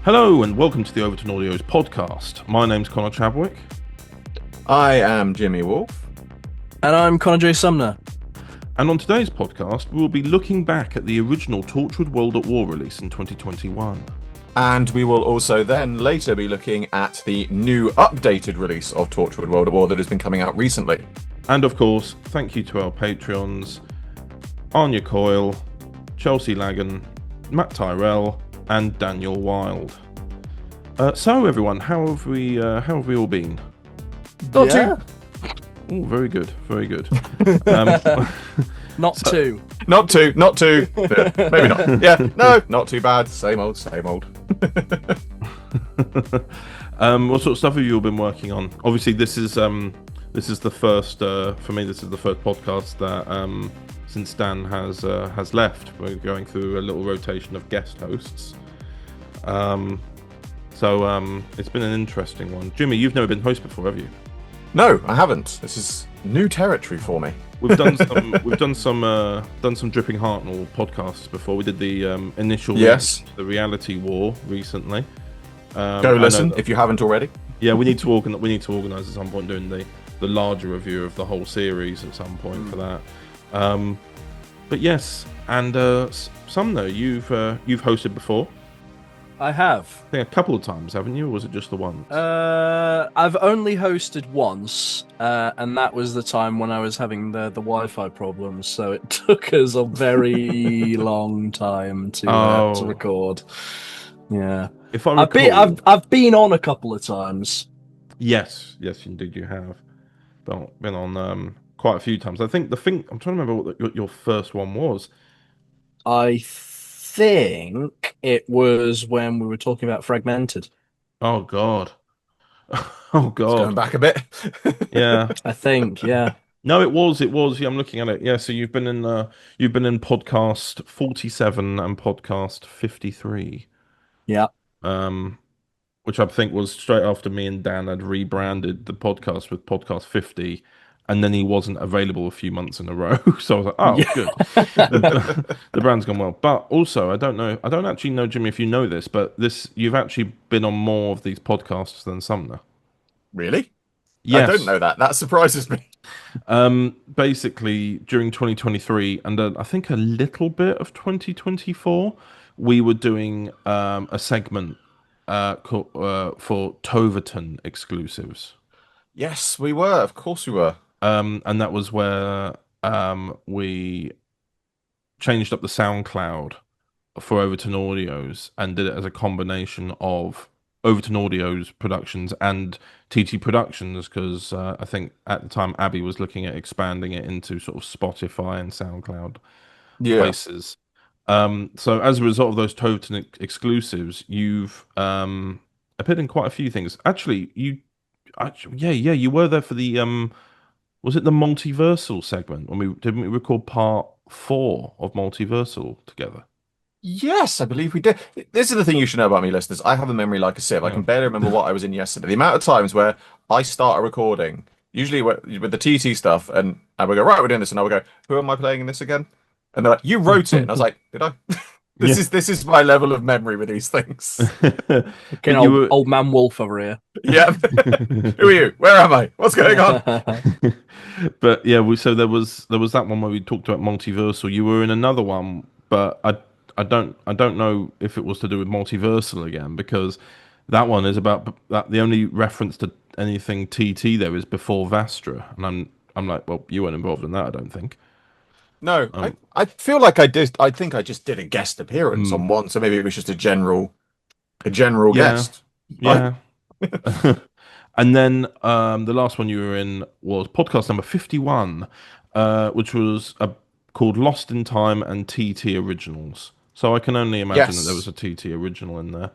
Hello and welcome to the Overton Audios podcast. My name's Connor Chadwick. I am Jimmy Wolf. And I'm Jimi Sumner. And on today's podcast, we'll be looking back at the original Torchwood World at War release in 2021. And we will also then later be looking at the new updated release of Torchwood World at War that has been coming out recently. And of course, thank you to our Patreons, Anya Coyle, Chelsea Lagan, Matt Tyrell, and Daniel Wild. So everyone, how have we all been? Not too. Oh, very good, very good. Not too. Not too. Yeah, maybe not. Yeah, no, not too bad. Same old, same old. What sort of stuff have you all been working on? Obviously, this is the first for me. This is the first podcast that since Dan has left. We're going through a little rotation of guest hosts. So it's been an interesting one. Jimmy, you've never been host before, have you? No, I haven't. This is new territory for me. We've done some Dripping Hartnell podcasts before. We did the initial the reality war recently. Go listen if you haven't already. Yeah, we need to organise at some point doing the larger review of the whole series at some point for that. But yes, and Sumner, you've hosted before. I have. I think a couple of times, haven't you? Or was it just the one? I've only hosted once, and that was the time when I was having the Wi-Fi problems. So it took us a very long time to record. Yeah, if I recall, I've been on a couple of times. Yes, indeed you have. Been on quite a few times. I think I'm trying to remember what your first one was. I think it was when we were talking about Fragmented. Oh God. Oh God. It's going back a bit. Yeah. I think, yeah. No, it was. Yeah, I'm looking at it. Yeah, so you've been in podcast 47 and podcast 53. Yeah. Which I think was straight after me and Dan had rebranded the podcast with podcast 50. And then he wasn't available a few months in a row. So I was like, oh, yeah. Good. The brand's gone well. But also, I don't actually know, Jimmy, if you know this, but you've actually been on more of these podcasts than Sumner. Really? Yes. I don't know that. That surprises me. Basically, during 2023, and I think a little bit of 2024, we were doing a segment for Overton exclusives. Yes, we were. Of course we were. And that was where we changed up the SoundCloud for Overton Audios and did it as a combination of Overton Audios productions and TT Productions, because I think at the time Abby was looking at expanding it into sort of Spotify and SoundCloud places. So as a result of those Overton exclusives, you've appeared in quite a few things. Actually, you were there for the was it the Multiversal segment when we record part 4 of Multiversal together? Yes, I believe we did. This is the thing you should know about me, listeners. I have a memory like a sieve. I can barely remember what I was in yesterday. The amount of times where I start a recording, usually with the TT stuff, and we go, right, we're doing this, and I will go, who am I playing in this again? And they're like, you wrote it. And I was like, did I? This is my level of memory with these things. Old man Wolf over here. Yeah. Who are you? Where am I? What's going on? But yeah, so there was that one where we talked about Multiversal. You were in another one, but I don't know if it was to do with Multiversal again, because that one is about that. The only reference to anything TT there is before Vastra, and I'm like, well, you weren't involved in that, I don't think. No, I feel like I did. I think I just did a guest appearance on one, so maybe it was just a general guest. Yeah. And then the last one you were in was podcast number 51, which was called Lost in Time and TT Originals. So I can only imagine that there was a TT original in there.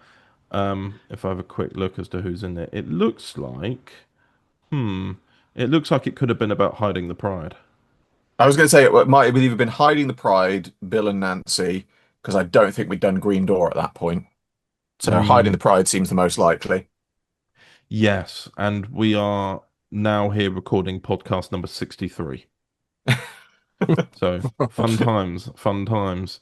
If I have a quick look as to who's in there, it looks like it could have been about Hiding the Pride. I was going to say it might have either been Hiding the Pride, Bill and Nancy, because I don't think we'd done Green Door at that point. So Hiding the Pride seems the most likely. Yes, and we are now here recording podcast number 63. So fun times.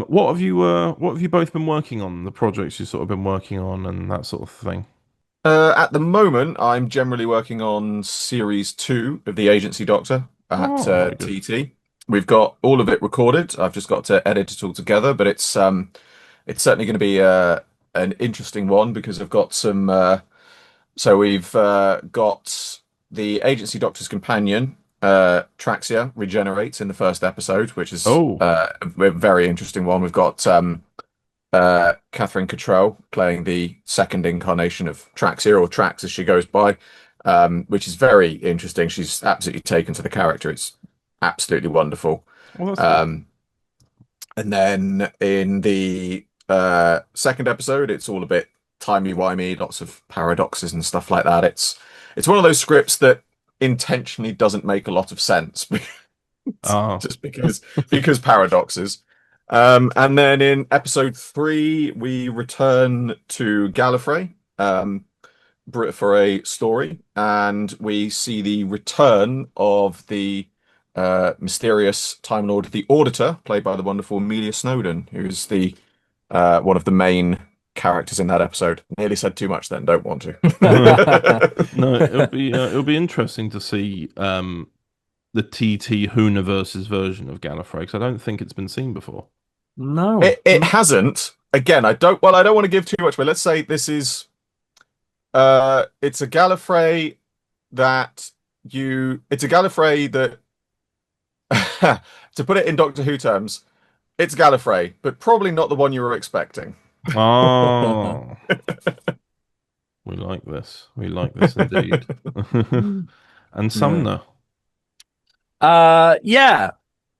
what have you both been working on? The projects you sort of been working on and that sort of thing. At the moment, I'm generally working on series 2 of The Agency Doctor at Oh, very good. TT. We've got all of it recorded. I've just got to edit it all together, but it's certainly going to be an interesting one because I've got some. So we've got the Agency Doctor's companion, Traxia, regenerates in the first episode, which is Oh, a very interesting one. We've got Catherine Cottrell playing the second incarnation of Traxia, or Trax as she goes by, which is very interesting. She's absolutely taken to the character. It's absolutely wonderful. well, that's good. And then in the second episode, it's all a bit timey-wimey, lots of paradoxes and stuff like that. It's one of those scripts that intentionally doesn't make a lot of sense Oh, just because paradoxes. And then in episode 3, we return to Gallifrey for a story, and we see the return of the mysterious Time Lord, the Auditor, played by the wonderful Amelia Snowden, who's the one of the main characters in that episode. Nearly said too much then, don't want to. no, it'll be interesting to see the TT Hooniverse's version of Gallifrey because I don't think it's been seen before. No, It hasn't. Again, I don't want to give too much, but let's say this is it's a Gallifrey it's a Gallifrey that to put it in Doctor Who terms, it's Gallifrey, but probably not the one you were expecting. Oh, we like this. We like this indeed. And Sumner. Yeah.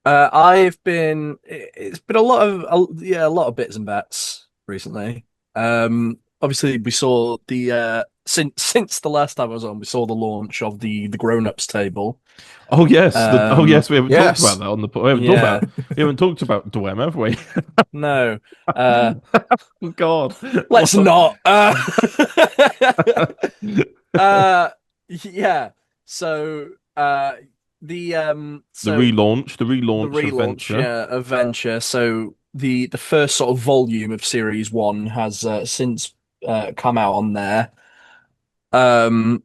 I've been. It's been a lot of a lot of bits and bats recently. Obviously we saw the since the last time I was on, we saw the launch of the grown-ups table. Oh yes, oh yes, we haven't talked Yes. about that on the. We haven't talked about Dwem, have we? No. God, Let's not. Yeah. So the the the relaunch relaunch, adventure. yeah, of Venture. So the first sort of volume of Series 1 has since come out on there. Um,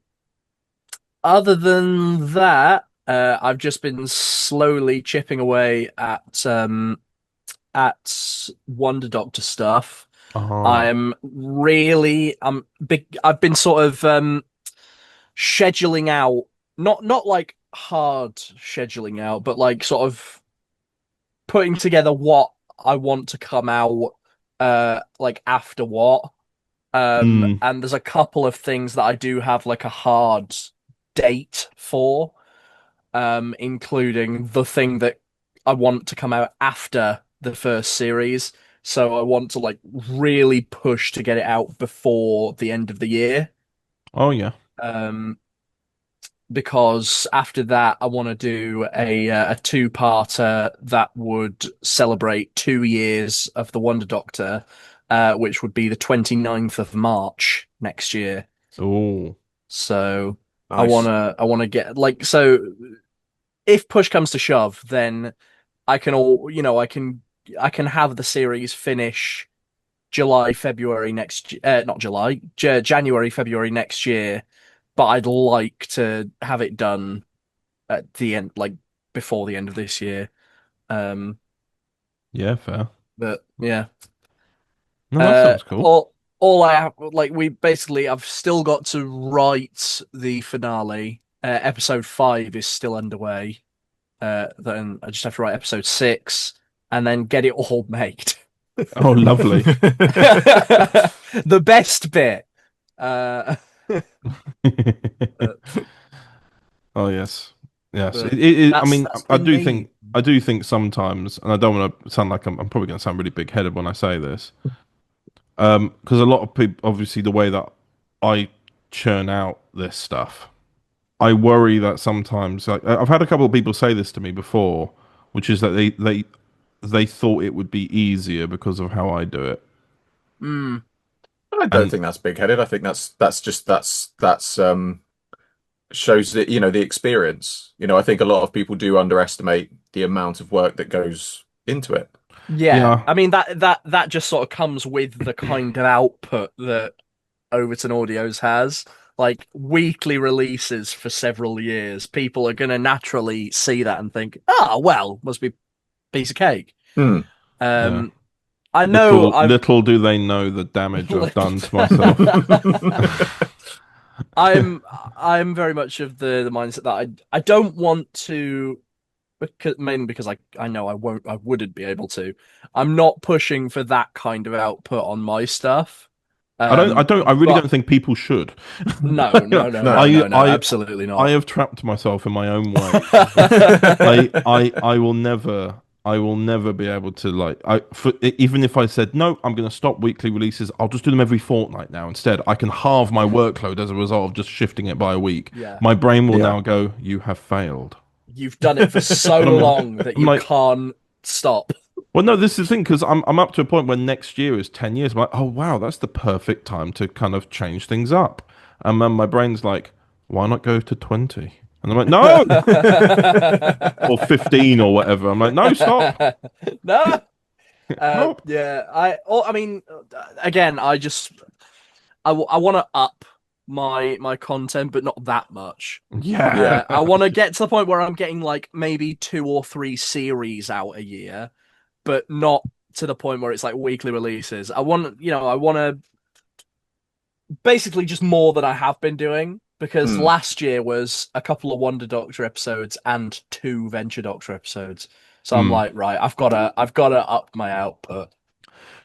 Other than that, I've just been slowly chipping away at Wonder Doctor stuff. Oh, I've been sort of scheduling out, not like hard scheduling out, but like sort of putting together what I want to come out like after what. mm. And there's a couple of things that I do have like a hard date for, including the thing that I want to come out after the first series. So I want to like really push to get it out before the end of the year. Oh yeah. Um, because after that, I want to do a two-parter that would celebrate 2 years of the Wonder Doctor, which would be the 29th of March next year. Oh, So Nice. I wanna get like, so if push comes to shove, then I can I can have the series finish July, February next, not July, January, February next year, but I'd like to have it done at the end, like before the end of this year. Um, yeah, fair. but yeah, No, that sounds cool. all I have, like, I've still got to write the finale. Episode 5 is still underway. Then I just have to write episode 6 and then get it all made. Oh, lovely. The best bit. Uh, Oh yes, yes. but I mean, that's been me. I do think sometimes, and I don't want to sound like I'm probably going to sound really big-headed when I say this, because a lot of people, obviously, the way that I churn out this stuff, I worry that sometimes, like, I've had a couple of people say this to me before, which is that they thought it would be easier because of how I do it, Mm. I don't and think that's big-headed. I think that's shows that, the experience. I think a lot of people do underestimate the amount of work that goes into it. Yeah, Yeah, I mean that just sort of comes with the kind of output that Overton Audios has. Like weekly releases for several years, people are going to naturally see that and think, "Oh, well, must be a piece of cake." Hmm. yeah. Um, I know Little I've little do they know the damage I've little. done to myself. I'm I'm very much of the mindset that I don't want to, because mainly because I know I wouldn't be able to. I'm not pushing for that kind of output on my stuff. I really But don't think people should. no, no, no, No. no, I no, no, I absolutely I not. have trapped myself in my own ways. I will never be able to even if I said no, I'm going to stop weekly releases. I'll just do them every fortnight now instead. I can halve my workload as a result of just shifting it by a week. Yeah, My brain will Yeah. now go, you have failed. you've done it for so And long that I'm you like, can't stop. well, no, this is the thing because I'm up to a point where next year is 10 years. I'm like, oh wow, that's the perfect time to kind of change things up. And then my brain's like, why not go to 20? And I'm like, no, or 15 or whatever. I'm like, no, stop, No. help. Yeah, I mean, again, I want to up my content, but not that much. Yeah. Yeah. I want to get to the point where I'm getting like maybe 2 or 3 series out a year, but not to the point where it's like weekly releases. I want to basically just more than I have been doing, because Hmm. last year was a couple of Wonder Doctor episodes and 2 Venture Doctor episodes. So I'm Mm. like, right, I've got to up my output.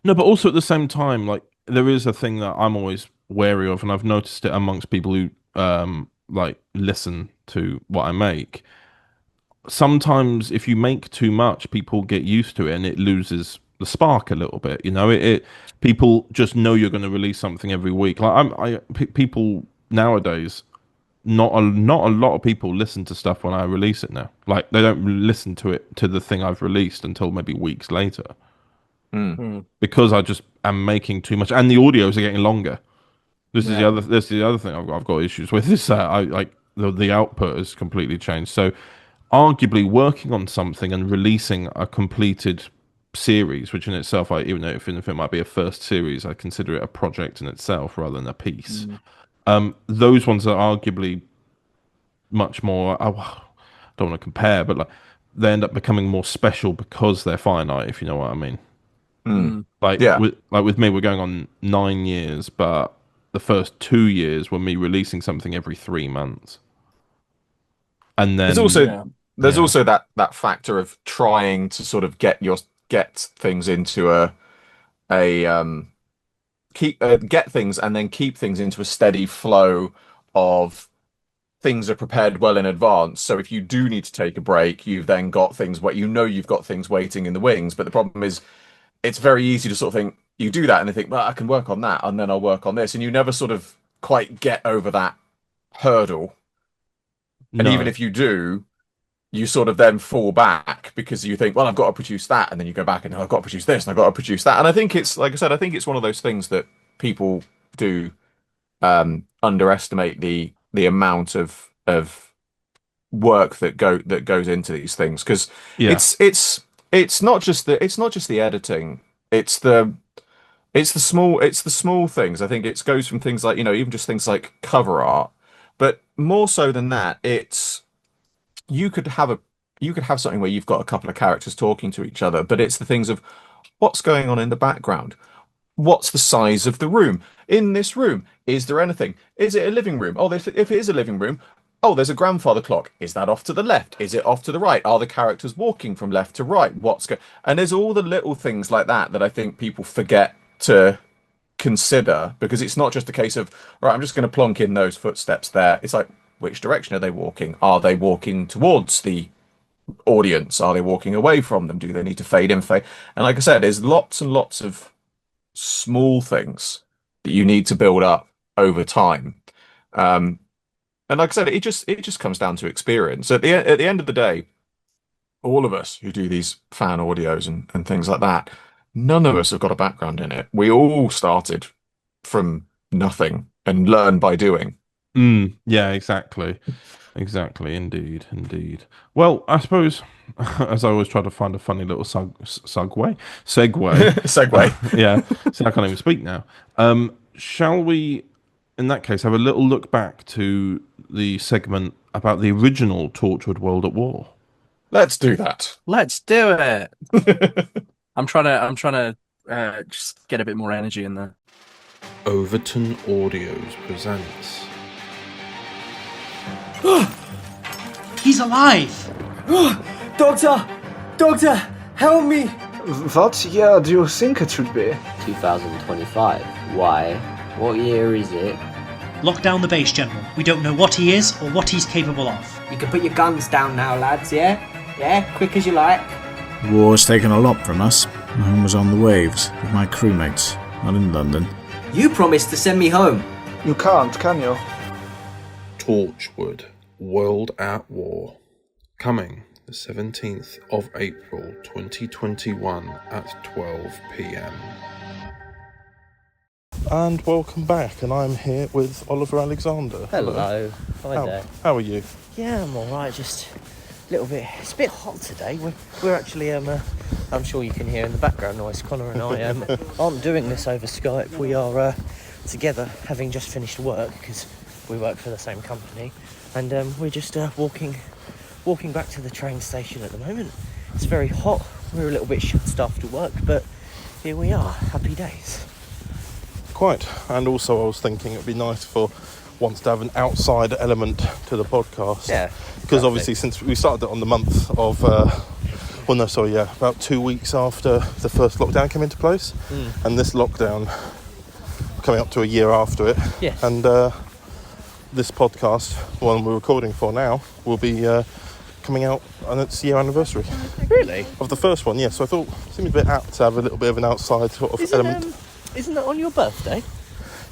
No, but also at the same time, like there is a thing that I'm always wary of, and I've noticed it amongst people who like listen to what I make. Sometimes if you make too much, people get used to it and it loses the spark a little bit. You know, it people just know you're going to release something every week. Like people nowadays, not a lot of people listen to stuff when I release it now. Like they don't listen to it to the thing I've released until maybe weeks later Hmm. Hmm. because I just am making too much, and the audios are getting longer. Yeah. This is the other thing I've got issues with is that I like the output has completely changed. So arguably working on something and releasing a completed series, which in itself, even if it might be a first series, I consider it a project in itself rather than a piece. Mm. Those ones are arguably much more. I don't want to compare, but like they end up becoming more special because they're finite. If you know what I mean. Hmm. Mm. Yeah. Like with me, we're going on 9 years, but the first 2 years were me releasing something every 3 months, and There's then also Yeah. there's yeah, also that factor of trying to sort of get things into a keep get things and then keep things into a steady flow of things are prepared well in advance. So if you do need to take a break, you've then got things where you know you've got things waiting in the wings. But the problem is it's very easy to sort of think you do that and they think, well, I can work on that and then I'll work on this. And you never sort of quite get over that hurdle. And even no, if you do, you sort of then fall back because you think, well, I've got to produce that. And then you go back and I've got to produce this and I've got to produce that. And I think it's, like I said, I think it's one of those things that people do underestimate the amount of work that goes into these things because yeah, it's not just the editing. It's the it's the small things. I think it goes from things like, even just things like cover art, but more so than that, it's you could have a you could have something where you've got a couple of characters talking to each other, but it's the things of what's going on in the background. What's the size of the room? In this room, is there anything? Is it a living room? Oh, if it is a living room, oh, there's a grandfather clock. Is that off to the left? Is it off to the right? Are the characters walking from left to right? And there's all the little things like that that I think people forget to consider because it's not just a case of, right, I'm just going to plonk in those footsteps there. It's like, which direction are they walking? Are they walking towards the audience? Are they walking away from them? Do they need to fade in, fade? And like I said, there's lots and lots of small things that you need to build up over time. Um, and like I said, it just comes down to experience. At the end of the day, all of us who do these fan audios and things like that, none of us have got a background in it. We all started from nothing and learn by doing. yeah, exactly, indeed. Well, I suppose as I always try to find a funny little segue. Segue. Yeah, see, I can't even speak now. Shall we, in that case, have a little look back to the segment about the original Torchwood World at War? Let's do that. Let's do it. I'm trying to just get a bit more energy in there. Overton Audios presents. He's alive! Doctor, help me! What year do you think it should be? 2025. Why? What year is it? Lock down the base, General. We don't know what he is or what he's capable of. You can put your guns down now, lads, yeah? Yeah, quick as you like. War's taken a lot from us. I was on the waves with my crewmates, not in London. You promised to send me home. You can't, can you? Torchwood World at War. Coming the 17th of April 2021 at 12 p.m. And welcome back, and I'm here with Oliver Alexander. Hello. Hi there. How are you? Yeah, I'm alright, just a little bit... It's a bit hot today. We're actually, I'm sure you can hear in the background noise, Connor and I aren't doing this over Skype. We are together, having just finished work, because we work for the same company, and we're just walking back to the train station at the moment. It's very hot. We're a little bit shut after work, but here we are. Happy days. Quite. And also I was thinking it would be nice for once to have an outside element to the podcast. Yeah. Because obviously since we started it on the month of, about 2 weeks after the first lockdown came into place. And this lockdown coming up to a year after it. Yes. And this podcast, the one we're recording for now, will be coming out on its year anniversary. Really? Of the first one, yeah. So I thought it seemed a bit apt to have a little bit of an outside sort of element. Isn't that on your birthday?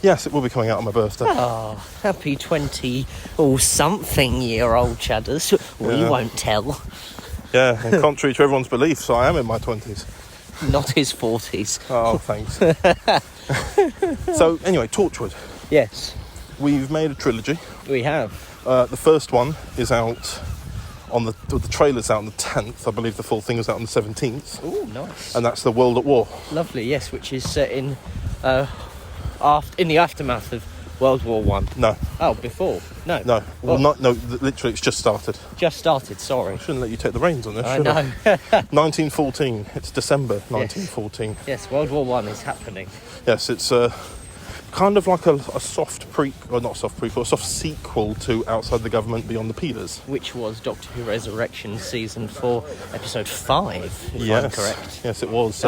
Yes, it will be coming out on my birthday. Oh, happy 20-something-year-old Chadders. We won't tell. Yeah, and contrary to everyone's beliefs, I am in my 20s. Not his 40s. Oh, thanks. So, anyway, Torchwood. Yes, We've made a trilogy. we have. The first one is out on the trailer's out on the 10th. I believe the full thing is out on the 17th. Oh, nice. And that's the World at War. Lovely, yes, which is set in the aftermath of World War One. No. Oh, before? No. No. Well, Oh. literally, it's just started. Just started, sorry. I shouldn't let you take the reins on this, I should know. 1914. It's December 1914. Yes, World War One is happening. Yes, it's kind of like a soft a soft sequel to Outside the Government Beyond the Peelers. Which was Doctor Who Resurrection Season 4, Episode 5, if I'm correct. Yes, it was.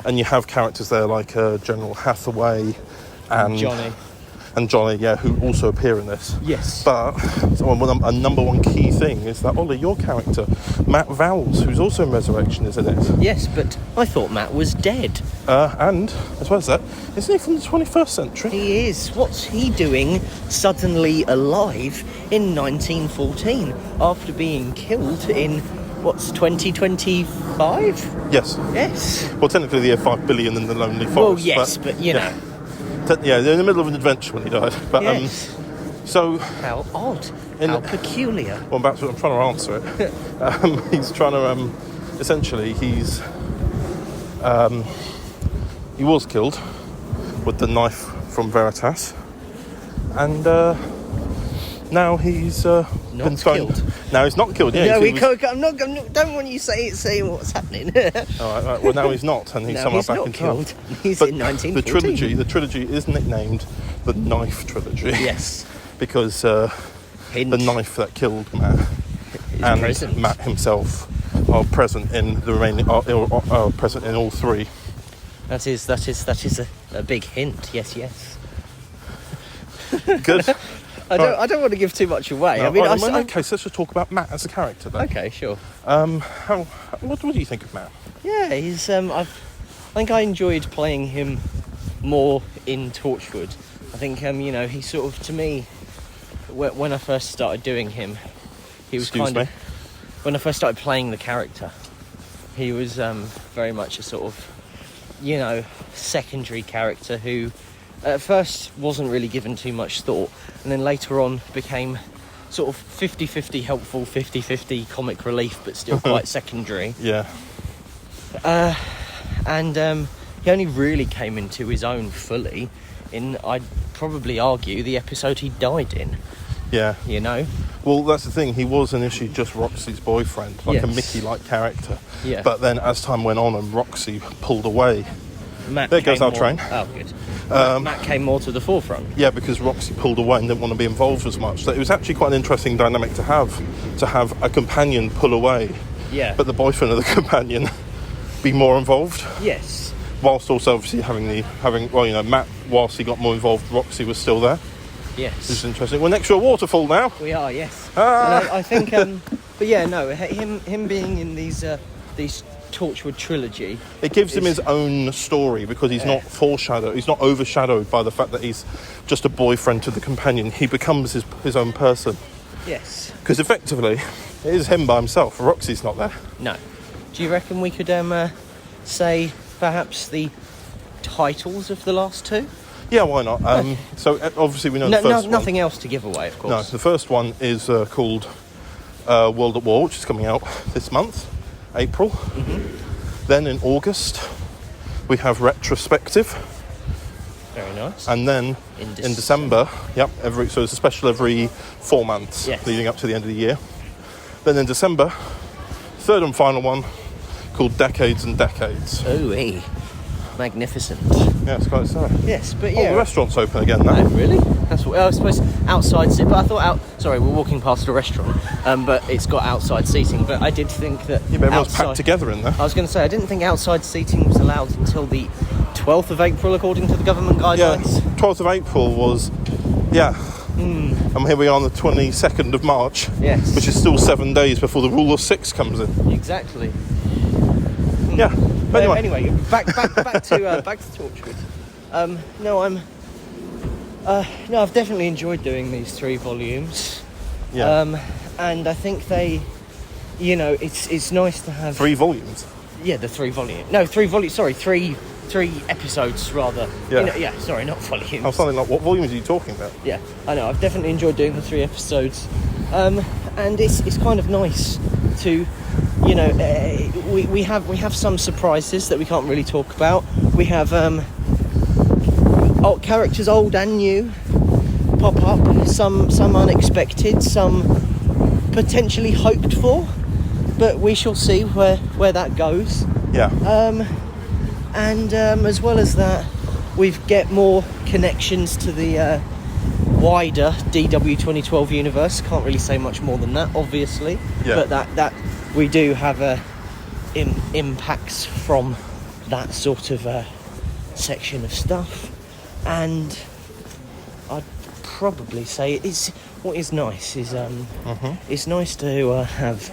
And you have characters there like General Hathaway and Johnny, yeah, who also appear in this. Yes. But a number one key thing is that, Ollie, your character, Matt Vowles, who's also in Resurrection, is in it. Yes, but I thought Matt was dead. And, as well as that, isn't he from the 21st century? He is. What's he doing suddenly alive in 1914 after being killed in, 2025? Yes. Yes. Well, technically the year 5 billion in the Lonely Forest. Well, yes, but you know. Yeah, they're in the middle of an adventure when he died. But Yes. so How odd. How peculiar. well, I'm trying to answer it. He's trying to essentially he was killed with the knife from Veritas, and now he's been thrown. killed. Now he's not killed. Yeah, No, he was, I'm not. Don't want you say what's happening. all right. Well, now he's not, and he's No, somehow he's back not in killed. time. He's But in 1914. the trilogy is nicknamed the Knife Trilogy. Yes. Because Hint. the knife that killed Matt Is and present. Matt himself are present in the remaining are present in all three. That is a big hint. Yes. Good. I don't want to give too much away. No, I mean, right, in that case, let's just talk about Matt as a character then. Okay, sure. What do you think of Matt? Yeah, he's. I think I enjoyed playing him more in Torchwood. I think he sort of, to me, when I first started doing him, he was when I first started playing the character, he was very much a sort of, secondary character who at first wasn't really given too much thought, and then later on became sort of 50-50 helpful, 50-50 comic relief, but still quite secondary. Yeah. And he only really came into his own fully in, I'd probably argue, the episode he died in. Yeah. You know? Well, that's the thing. He was initially just Roxy's boyfriend, like a Mickey-like character. Yeah. But then as time went on and Roxy pulled away, Matt there goes our train. Oh, good. Matt came more to the forefront. Yeah, because Roxy pulled away and didn't want to be involved as much. So it was actually quite an interesting dynamic to have a companion pull away, but the boyfriend of the companion be more involved. Yes. Whilst also obviously Matt, whilst he got more involved, Roxy was still there. Yes. It's interesting. We're next to a waterfall now. We are, yes. I think, but yeah, no, him being in these Torchwood trilogy, it gives him his own story because he's not foreshadowed, he's not overshadowed by the fact that he's just a boyfriend to the companion. He becomes his own person. Yes. Because effectively, it is him by himself. Roxy's not there. No. Do you reckon we could say perhaps the titles of the last two? Yeah, why not? So obviously we know the first one. Nothing else to give away, of course. No, the first one is called World at War, which is coming out this month, April. Mm-hmm. Then in August, we have Retrospective. Very nice. And then in December, so it's a special every 4 months leading up to the end of the year. Then in December, third and final one called Decades and Decades. Ooh-wee. Magnificent. Yeah, it's quite exciting. Yes, but yeah. Oh, the restaurant's open again now. Oh, really? That's what I was supposed outside sit, but I thought sorry, we're walking past a restaurant, but it's got outside seating, but I did think that but everyone's packed together in there. I was going to say, I didn't think outside seating was allowed until the 12th of April, according to the government guidelines. Yeah, 12th of April was, and here we are on the 22nd of March, which is still 7 days before the rule of 6 comes in. Exactly. Yeah. But anyway, back to Torchwood. I've definitely enjoyed doing these 3 volumes. Yeah. And I think they, it's nice to have 3 volumes. Yeah, the 3 volumes. No, 3 volumes. Sorry, 3 episodes rather. Yeah. Sorry, not volumes. I was something like, what volumes are you talking about? Yeah, I know. I've definitely enjoyed doing the 3 episodes, and it's kind of nice to. We have some surprises that we can't really talk about. We have characters old and new pop up, some unexpected, some potentially hoped for, but we shall see where that goes. Yeah. And as well as that, we get more connections to the wider DW 2012 universe. Can't really say much more than that, obviously. Yeah. But that we do have impacts from that sort of section of stuff, and I'd probably say what is nice is it's nice to have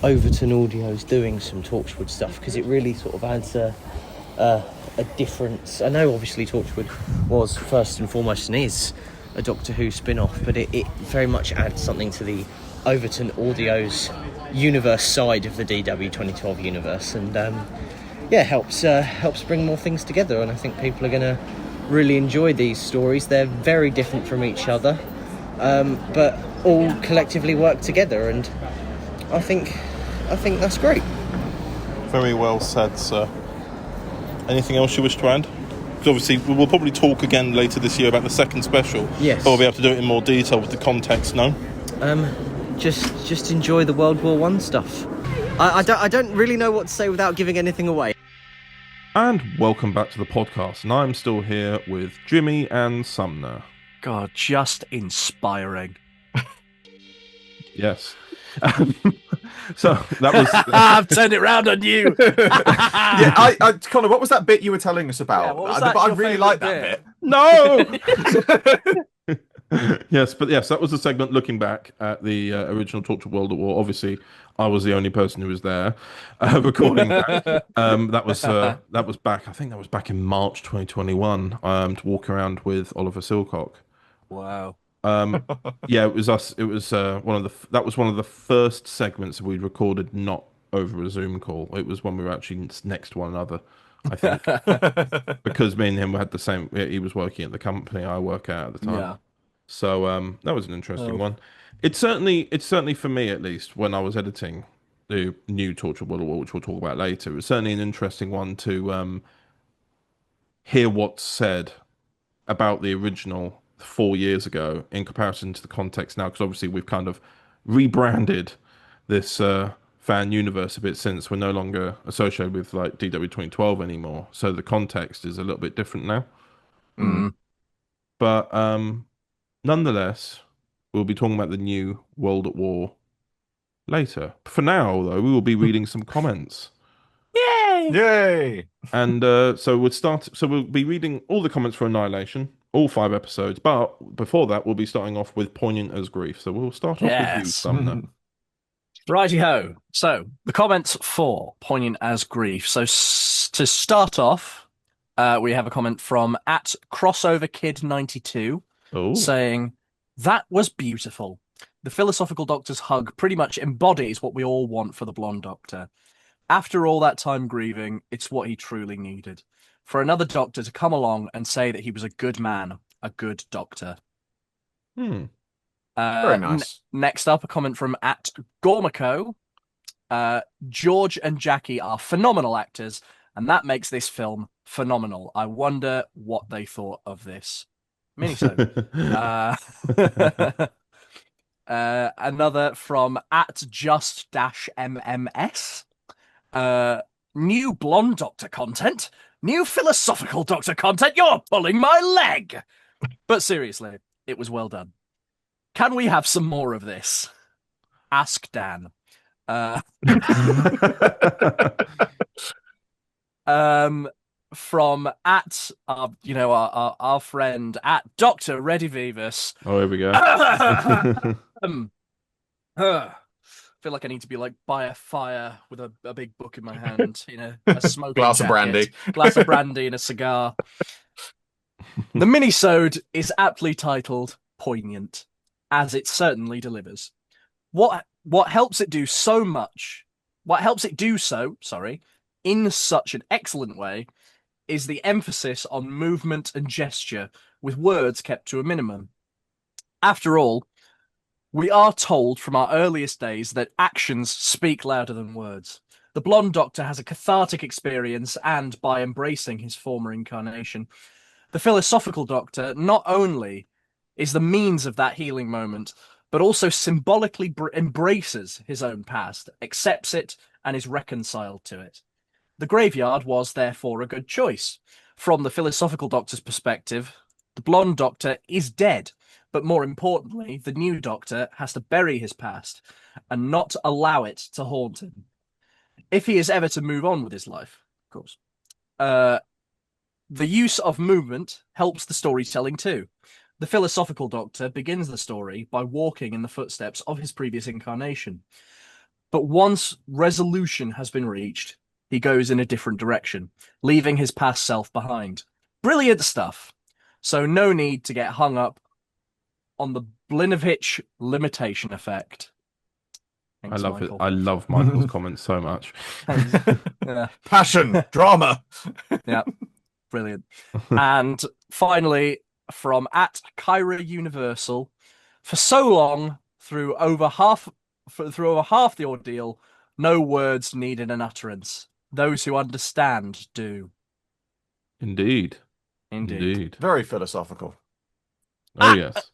Overton Audios doing some Torchwood stuff, because it really sort of adds a difference. I know obviously Torchwood was first and foremost and is a Doctor Who spin-off, but it very much adds something to the Overton Audios universe side of the DW 2012 universe, and helps bring more things together. And I think people are going to really enjoy these stories. They're very different from each other, but all collectively work together, and I think that's great. Very well said, sir. Anything else you wish to add? Because obviously we'll probably talk again later this year about the second special. Yes. But we'll be able to do it in more detail with the context, no? Just enjoy the World War I stuff. I don't really know what to say without giving anything away. And welcome back to the podcast. And I'm still here with Jimi and Sumner. God, just inspiring. Yes. So that was. I've turned it round on you. Connor, what was that bit you were telling us about? I really like that bit. No. Yes, that was the segment looking back at the original Torchwood World at War. Obviously, I was the only person who was there recording that. That was back. I think that was back in March 2021. To walk around with Oliver Silcock. Wow. It was us. It was one of the first segments that we'd recorded not over a Zoom call. It was when we were actually next to one another, I think, because me and him had the same. He was working at the company I work at the time. Yeah. So that was an interesting one. It's certainly for me at least when I was editing the new Torchwood World War, which we'll talk about later. It was certainly an interesting one to hear what's said about the original 4 years ago in comparison to the context now, because obviously we've kind of rebranded this fan universe a bit since we're no longer associated with like DW 2012 anymore. So the context is a little bit different now. Mm. But nonetheless, we'll be talking about the new World at War later. For now, though, we will be reading some comments. Yay! And so we'll be reading all the comments for Annihilation, all 5 episodes. But before that, we'll be starting off with Poignant as Grief. So we'll start off with you, Sumner. Righty-ho. So, the comments for Poignant as Grief. So, to start off, we have a comment from @CrossoverKid92 saying, "That was beautiful. The philosophical doctor's hug pretty much embodies what we all want for the blonde doctor. After all that time grieving, it's what he truly needed. For another doctor to come along and say that he was a good man, a good doctor." Very nice. Next up, a comment from @Gormako. "George and Jackie are phenomenal actors, and that makes this film phenomenal. I wonder what they thought of this minisode." Another from @just-MMS. "New blonde doctor content, new philosophical doctor content. You're pulling my leg." But seriously, it was well done. Can we have some more of this? Ask Dan. From our friend @Dr. Reddy Vivus. Oh, here we go. Feel like I need to be like by a fire with a big book in my hand, a smoking glass jacket, of brandy, glass of brandy, and a cigar. The minisode is aptly titled Poignant, as it certainly delivers. What helps it do so, in such an excellent way, is the emphasis on movement and gesture, with words kept to a minimum. After all, we are told from our earliest days that actions speak louder than words. The blonde doctor has a cathartic experience, and by embracing his former incarnation, the philosophical doctor not only is the means of that healing moment, but also symbolically embraces his own past, accepts it, and is reconciled to it. The graveyard was therefore a good choice. From the philosophical doctor's perspective, the blonde doctor is dead, but more importantly, the new doctor has to bury his past and not allow it to haunt him. If he is ever to move on with his life, of course. The use of movement helps the storytelling too. The philosophical doctor begins the story by walking in the footsteps of his previous incarnation. But once resolution has been reached, he goes in a different direction, leaving his past self behind. Brilliant stuff. So no need to get hung up on the Blinovitch limitation effect. Thanks, I love Michael. it. I love Michael's comments so much. Yeah. Passion, drama. Yeah, brilliant. And finally, from @Kyra Universal, for so long, through over half the ordeal, no words needed an utterance. Those who understand do. Indeed. Very philosophical. Oh, yes.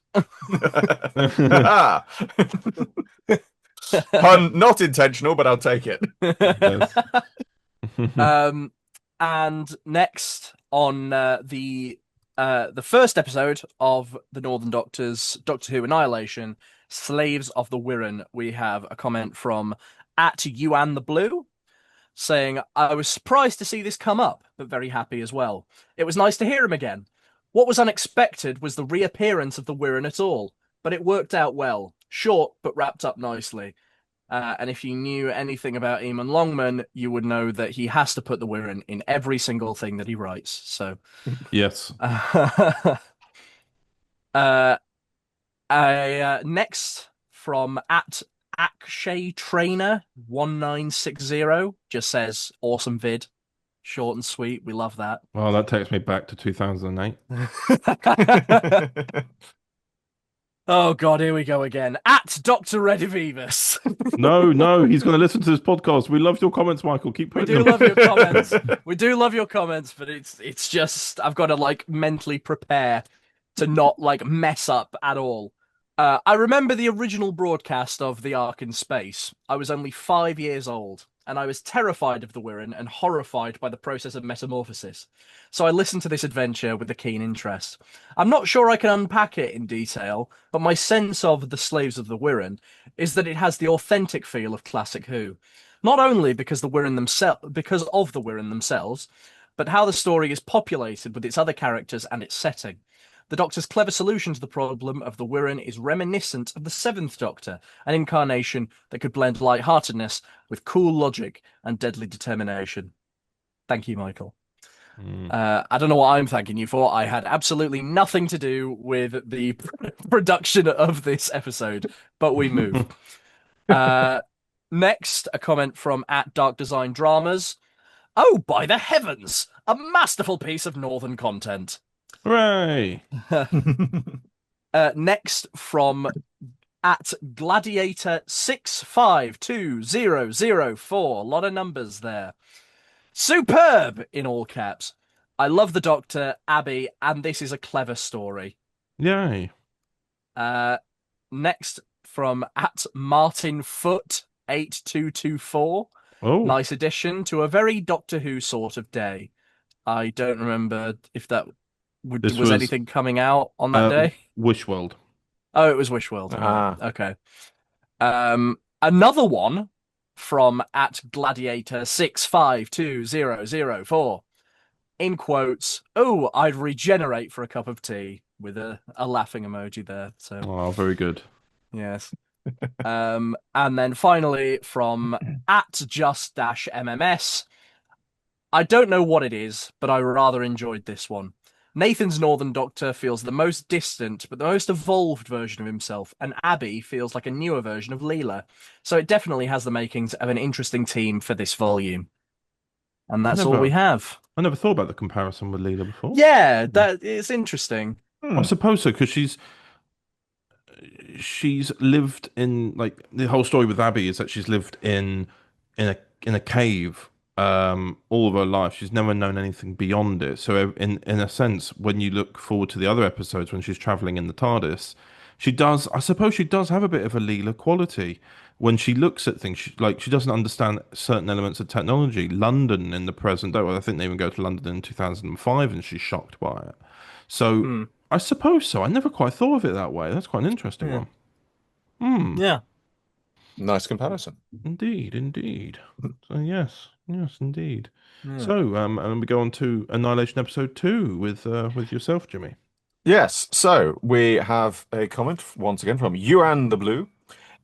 Pun not intentional, but I'll take it. And next on the first episode of the Northern Doctor's Doctor Who Annihilation, Slaves of the Wirren, we have a comment from @Yuan the Blue, saying, "I was surprised to see this come up, but very happy as well. It was nice to hear him again. What was unexpected was the reappearance of the Wirren at all, but it worked out well. Short, but wrapped up nicely. And if you knew anything about Eamon Longman, you would know that he has to put the Wirren in every single thing that he writes. So, yes. Next from @Akshay Trainer 1960 just says, "Awesome vid, short and sweet. We love that." Well, that takes me back to 2008. Oh God, here we go again. At Dr. Redivivus. No, he's going to listen to this podcast. We love your comments, Michael. Keep We putting do them. love your comments. We do love your comments, but it's just I've got to like mentally prepare to not like mess up at all. I remember the original broadcast of The Ark in Space. I was only 5 years old, and I was terrified of the Wirren and horrified by the process of metamorphosis. So I listened to this adventure with a keen interest. I'm not sure I can unpack it in detail, but my sense of The Slaves of the Wirren is that it has the authentic feel of classic Who. Not only because of the Wirren themselves, but how the story is populated with its other characters and its setting. The Doctor's clever solution to the problem of the Wirren is reminiscent of the Seventh Doctor, an incarnation that could blend lightheartedness with cool logic and deadly determination. Thank you, Michael. I don't know what I'm thanking you for. I had absolutely nothing to do with the production of this episode, but we move. Next, a comment from at Dark Design Dramas. Oh, by the heavens! A masterful piece of Northern content. Hooray! Next from at Gladiator 652004. A lot of numbers there. Superb in all caps. I love the Doctor, Abby, and this is a clever story. Yay. Next from at Martin Foot 8224. Oh, Nice addition to a very Doctor Who sort of day. I don't remember if that was anything coming out on that day. Wishworld. Oh, it was Wishworld. Okay. Another one from at Gladiator 652004. In quotes, oh, I'd regenerate for a cup of tea, with a laughing emoji there. So, oh, very good. yes. And then finally from at just-MMS. I don't know what it is, but I rather enjoyed this one. Nathan's Northern Doctor feels the most distant, but the most evolved version of himself, and Abby feels like a newer version of Leela. So it definitely has the makings of an interesting team for this volume. And that's all we have. I never thought about the comparison with Leela before. Yeah, that it's interesting. I suppose so, because she's lived in, like, the whole story with Abby is that she's lived in a cave all of her life. She's never known anything beyond it. So in a sense, when you look forward to the other episodes when she's traveling in the TARDIS, I suppose she does have a bit of a Leela quality when she looks at things. She doesn't understand certain elements of technology. London in the present day, well, I think they even go to London in 2005 and she's shocked by it. So I suppose so. I never quite thought of it that way. That's quite an interesting one. Yeah. Nice comparison. Indeed. So yes, indeed. Yeah. So and we go on to Annihilation episode 2 with yourself, Jimmy. Yes, so we have a comment once again from Yuan the Blue.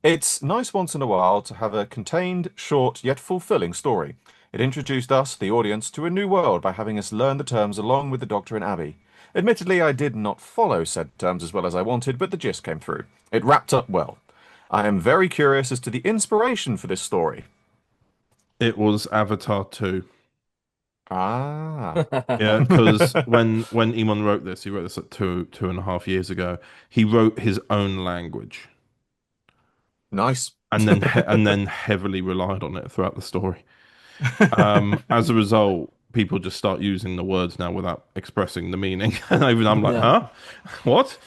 It's nice once in a while to have a contained, short, yet fulfilling story. It introduced us, the audience, to a new world by having us learn the terms along with the Doctor and Abby. Admittedly, I did not follow said terms as well as I wanted, but the gist came through. It wrapped up well. I am very curious as to the inspiration for this story. It was Avatar 2. Ah. Yeah, because when Eamon wrote this, he wrote this like 2.5 years ago. He wrote his own language. Nice. And then heavily relied on it throughout the story. As a result, people just start using the words now without expressing the meaning. And even I'm like, huh? What?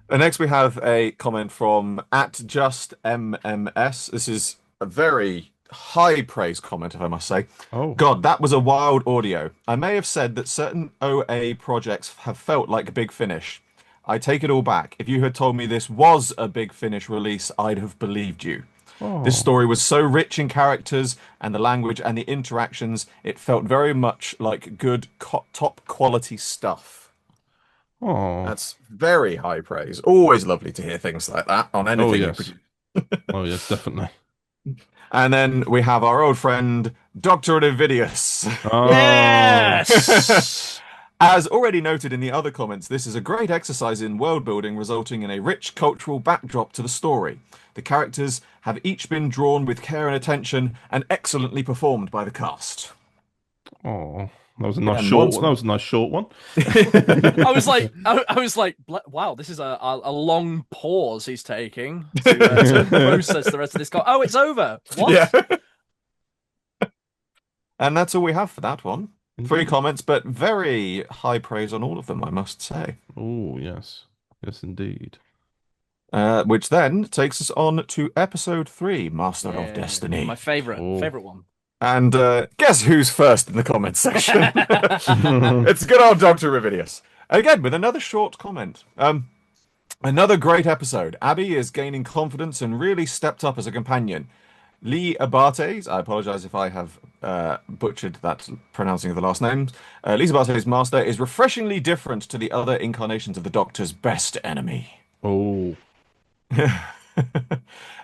And next we have a comment from @justmms. This is a very high praise comment, if I must say. Oh. God, that was a wild audio. I may have said that certain OA projects have felt like Big Finish. I take it all back. If you had told me this was a Big Finish release, I'd have believed you. Oh. This story was so rich in characters and the language and the interactions, it felt very much like good top quality stuff. Oh. That's very high praise. Always lovely to hear things like that on anything you produce. Oh, yes, definitely. And then we have our old friend, Dr. Ovidius. Oh. Yes! As already noted in the other comments, this is a great exercise in world building, resulting in a rich cultural backdrop to the story. The characters have each been drawn with care and attention and excellently performed by the cast. Oh. That was a nice And short. once- That was a nice short one. I was like, wow, this is a long pause he's taking to process the rest of this call. Oh, it's over. What? Yeah. And that's all we have for that one. 3 comments, but very high praise on all of them, I must say. Oh, yes. Yes, indeed. Which then takes us on to episode 3, Master of Yeah, Destiny. my favorite Oh. one. And guess who's first in the comments section? It's good old Dr. Rividius. Again, with another short comment. Another great episode. Abby is gaining confidence and really stepped up as a companion. Lee Abate's, I apologize if I have butchered that pronouncing of the last names. Lee Abate's master is refreshingly different to the other incarnations of the Doctor's best enemy. Oh.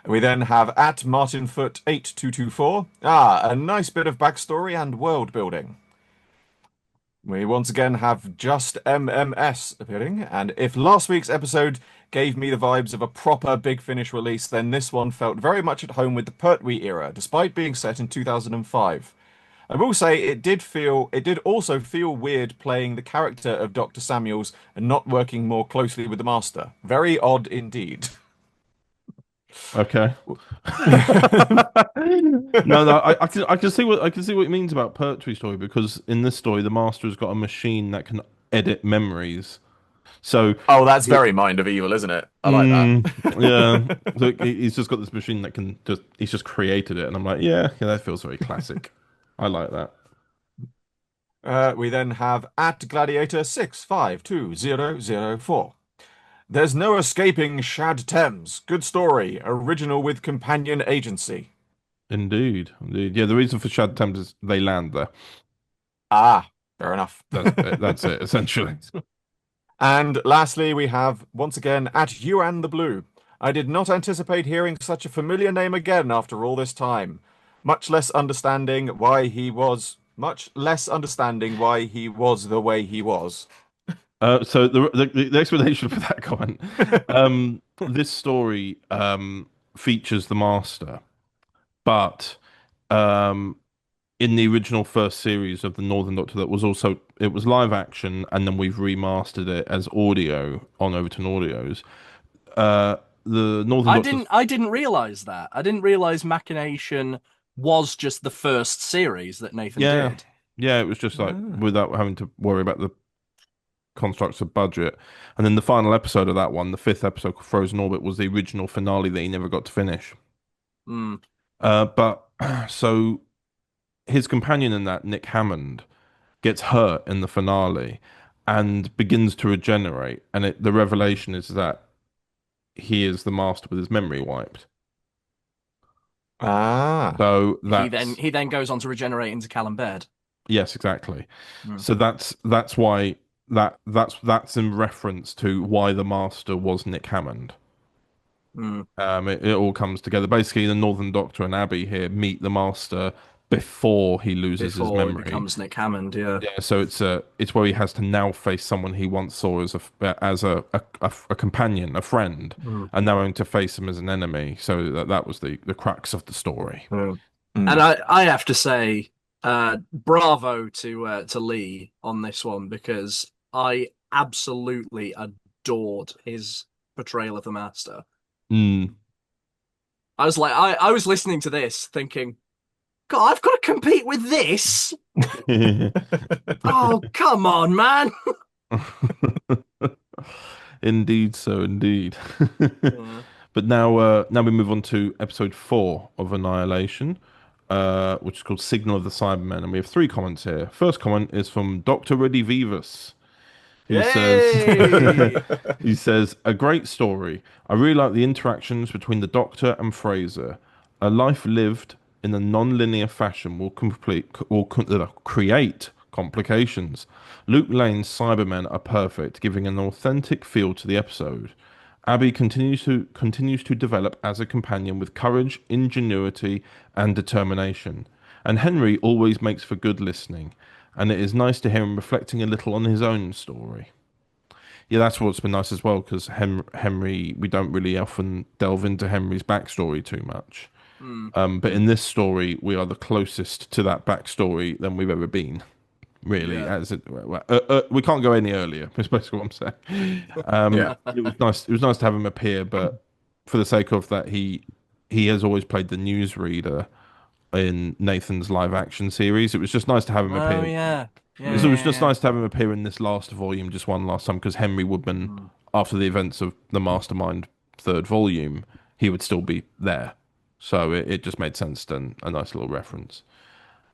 We then have at MartinFoot8224. A nice bit of backstory and world building. We once again have just MMS appearing, and if last week's episode gave me the vibes of a proper Big Finish release, then this one felt very much at home with the Pertwee era, despite being set in 2005. I will say it did also feel weird playing the character of Dr. Samuels and not working more closely with the Master. Very odd indeed. Okay. No, I can see what it means about Pertwee story, because in this story the Master has got a machine that can edit memories. So that's very Mind of Evil, isn't it? I like that. Yeah. So he's just got this machine that can he's just created it, and I'm like, yeah, that feels very classic. I like that. We then have at Gladiator 652004. There's no escaping Shad Thames. Good story. Original with companion agency. Indeed. Yeah, the reason for Shad Thames is they land there. Fair enough. That's it, essentially. And lastly, we have, once again, at Yuan the Blue. I did not anticipate hearing such a familiar name again after all this time. Much less understanding why he was the way he was. So the explanation for that comment, this story features the Master, but in the original first series of the Northern Doctor, it was live action, and then we've remastered it as audio on Overton Audios. The Northern Doctor. I didn't realize that. I didn't realize Machination was just the first series that Nathan did. Yeah, it was just like without having to worry about the constructs of budget. And then the final episode of that one, the 5th episode, Frozen Orbit, was the original finale that he never got to finish. But so his companion in that, Nick Hammond, gets hurt in the finale and begins to regenerate, and the revelation is that he is the Master with his memory wiped. So he then goes on to regenerate into Callum Baird. Yes, exactly. So that's why that's in reference to why the Master was Nick Hammond. It all comes together. Basically, the Northern Doctor and Abby here meet the Master before he loses his memory. He becomes Nick Hammond, yeah. So it's where he has to now face someone he once saw as a companion, a friend, and now having to face him as an enemy. So that was the crux of the story. And I have to say, bravo to Lee on this one, because I absolutely adored his portrayal of the Master. I was like, I was listening to this thinking, God, I've got to compete with this. Oh, come on, man. Indeed, so indeed. But now we move on to episode 4 of Annihilation, which is called Signal of the Cybermen, and we have 3 comments here. First comment is from Dr. Reddy Vivus. He says, a great story. I really like the interactions between the Doctor and Fraser. A life lived in a non-linear fashion will create complications. Luke Lane's Cybermen are perfect, giving an authentic feel to the episode. Abby continues to develop as a companion with courage, ingenuity, and determination. And Henry always makes for good listening, and it is nice to hear him reflecting a little on his own story. Yeah, that's what's been nice as well, because Henry, we don't really often delve into Henry's backstory too much. But in this story, we are the closest to that backstory than we've ever been. really. Yeah. As it, we can't go any earlier. Is basically what I'm saying. Yeah. It was nice. It was nice to have him appear, but for the sake of that, he has always played the newsreader in Nathan's live action series. It was just nice to have him Oh appear. yeah. It was just nice to have him appear in this last volume, just one last time, because Henry Woodman, after the events of the Mastermind third volume, he would still be there. So it just made sense and a nice little reference.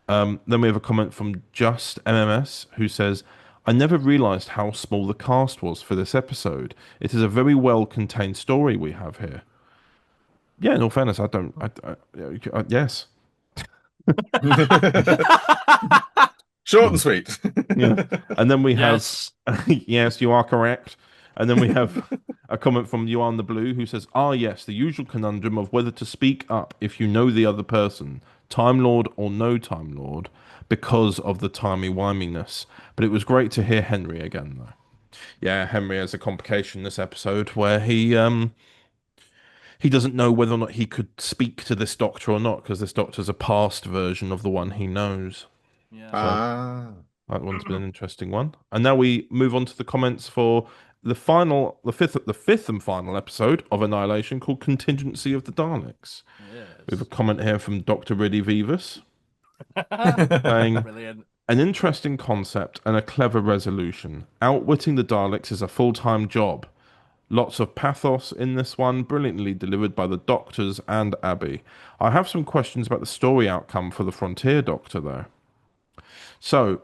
Then we have a comment from Just MMS who says, I never realised how small the cast was for this episode. It is a very well contained story we have here. Yeah, in all fairness, yes. Short and sweet. Yeah. And then we have, Yes. yes, you are correct. And then we have a comment from Yuan the Blue who says, yes, the usual conundrum of whether to speak up if you know the other person, Time Lord or no Time Lord, because of the timey-wiminess. But it was great to hear Henry again, though. Yeah, Henry has a complication this episode where he doesn't know whether or not he could speak to this doctor or not, because this doctor's a past version of the one he knows. Yeah. That one's been an interesting one. And now we move on to the comments for the fifth and final episode of Annihilation, called Contingency of the Daleks. Yes. We have a comment here from Dr. Riddy Vivas saying, Brilliant. an interesting concept and a clever resolution. Outwitting the Daleks is a full-time job. Lots of pathos in this one, brilliantly delivered by the Doctors and Abby. I have some questions about the story outcome for the Frontier Doctor, though. So,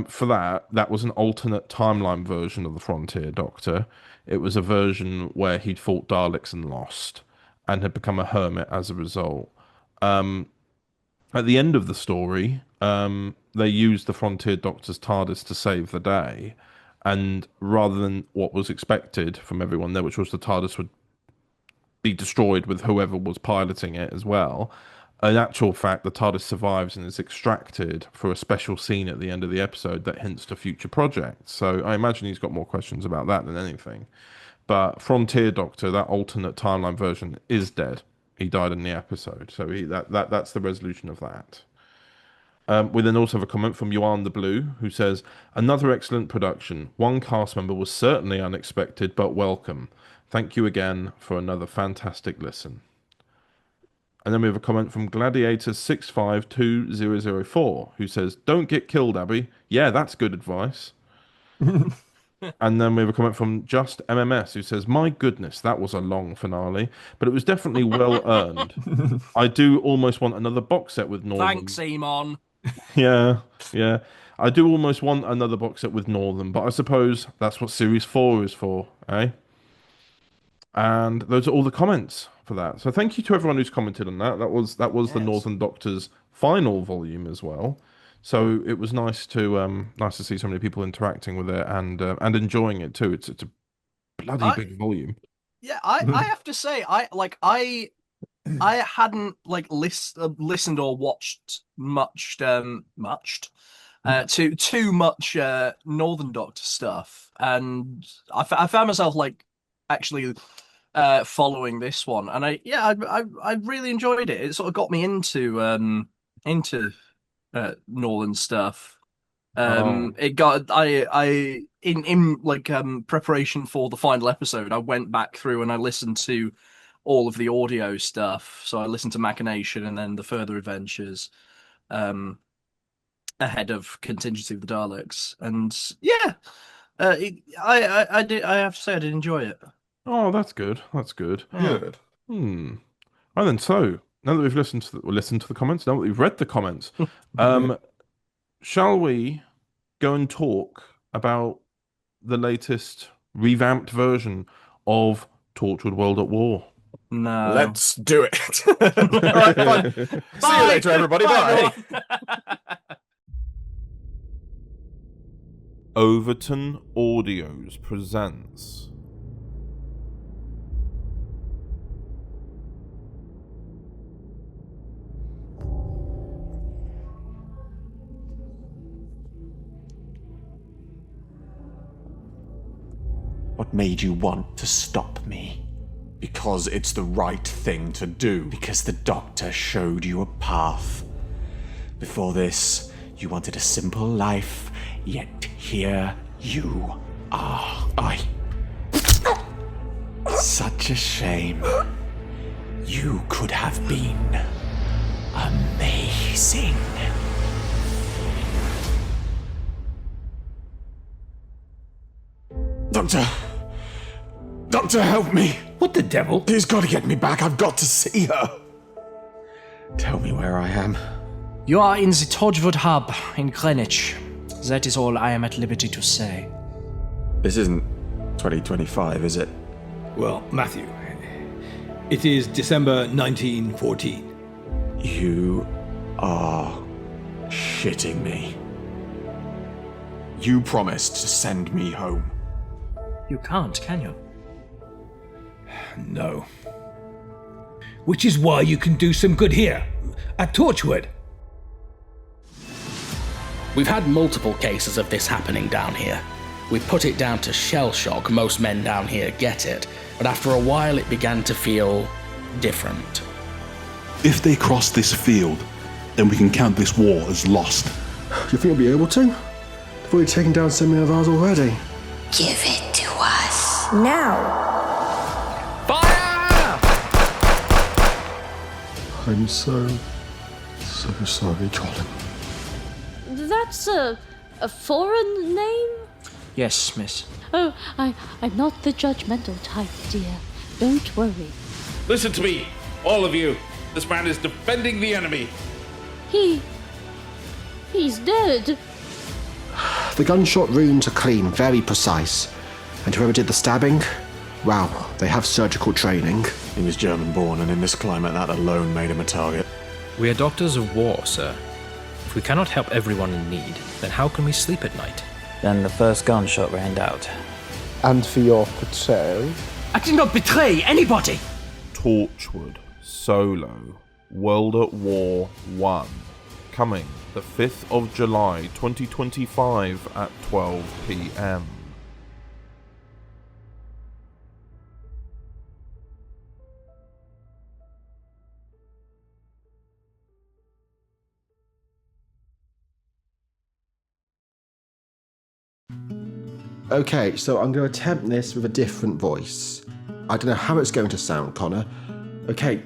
for that was an alternate timeline version of the Frontier Doctor. It was a version where he'd fought Daleks and lost, and had become a hermit as a result. At the end of the story, they used the Frontier Doctor's TARDIS to save the day, and rather than what was expected from everyone there, which was the TARDIS would be destroyed with whoever was piloting it as well, in actual fact, the TARDIS survives and is extracted for a special scene at the end of the episode that hints to future projects. So I imagine he's got more questions about that than anything. But Frontier Doctor, that alternate timeline version, is dead. He died in the episode. So that's the resolution of that. We then also have a comment from Yuan the Blue, who says, another excellent production. One cast member was certainly unexpected, but welcome. Thank you again for another fantastic listen. And then we have a comment from Gladiator652004, who says, don't get killed, Abby. Yeah, that's good advice. And then we have a comment from Just MMS, who says, my goodness, that was a long finale, but it was definitely well earned. I do almost want another box set with Northern. Thanks, Eamon. Yeah. I do almost want another box set with Northern, but I suppose that's what Series 4 is for, eh? And those are all the comments for that. So thank you to everyone who's commented on that. That was the Northern Doctor's final volume as well. So it was nice to see so many people interacting with it and enjoying it too. It's a bloody big volume. Yeah, I have to say, I hadn't listened or watched too much Northern Doctor stuff, and I found myself actually following this one, and I really enjoyed it. It sort of got me into Northern stuff. It got in preparation for the final episode, I went back through and I listened to all of the audio stuff. So I listened to Machination and then the Further Adventures ahead of Contingency of the Daleks, and I have to say I did enjoy it. Oh, that's good. That's good. Good. And then so now that we've listened to the comments, now that we've read the comments, shall we go and talk about the latest revamped version of Torchwood World at War? No. Let's do it. All right, fine. See you later, everybody. Bye. Overton Audios presents What made you want to stop me? Because it's the right thing to do. Because the Doctor showed you a path. Before this, You wanted a simple life, yet here you are. Such a shame. You could have been amazing. Doctor, help me. What the devil? He's got to get me back. I've got to see her. Tell me where I am. You are in the Torchwood hub in Greenwich. That is all I am at liberty to say. This isn't 2025, is it? Well, Matthew, it is December 1914. You are shitting me. You promised to send me home. You can't, can you? No. Which is why you can do some good here, at Torchwood. We've had multiple cases of this happening down here. We put it down to shell shock, most men down here get it, but after a while it began to feel different. If they cross this field, then we can count this war as lost. Do you think we'll be able to? They've already taken down so many of ours already. Give it to us. Now. Fire! I'm so sorry, Colin. That's a foreign name? Yes, miss. Oh, I'm not the judgmental type, dear. Don't worry. Listen to me, all of you. This man is defending the enemy. He's dead. The gunshot wounds are clean, very precise. And whoever did the stabbing, wow, they have surgical training. He was German-born, and in this climate, that alone made him a target. We are doctors of war, sir. If we cannot help everyone in need, then how can we sleep at night? Then the first gunshot rained out. And for your betrayal? I did not betray anybody! Torchwood Solo World at War 1, coming the 5th of July 2025 at 12 PM. Okay, so I'm going to attempt this with a different voice. I don't know how it's going to sound, Connor. Okay,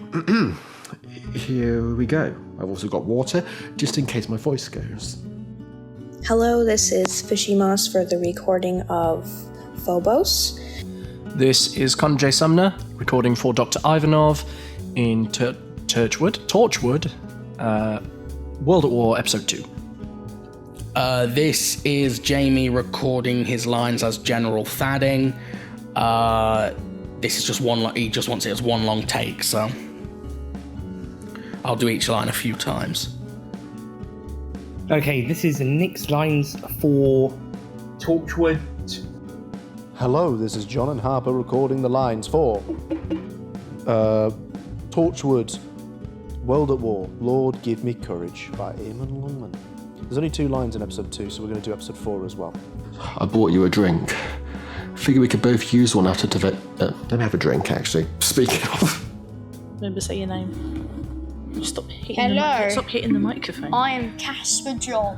here we go. I've also got water, just in case my voice goes. Hello, this is Fishy Moss for the recording of Phobos. This is Jimi Sumner, recording for Dr. Ivanov in Torchwood, World at War Episode 2. This is Jamie recording his lines as General Thadding. This is just he just wants it as one long take, so I'll do each line a few times. Okay, this is Nick's lines for Torchwood. Hello, this is John and Harper recording the lines for Torchwood, World at War, Lord Give Me Courage by Eamon Longman. There's only 2 lines in episode 2, so we're going to do episode 4 as well. I bought you a drink. Figure we could both use one after let me have a drink, actually. Speaking of... Remember, say your name. Stop hitting Hello. Stop hitting the microphone. I am Casper John.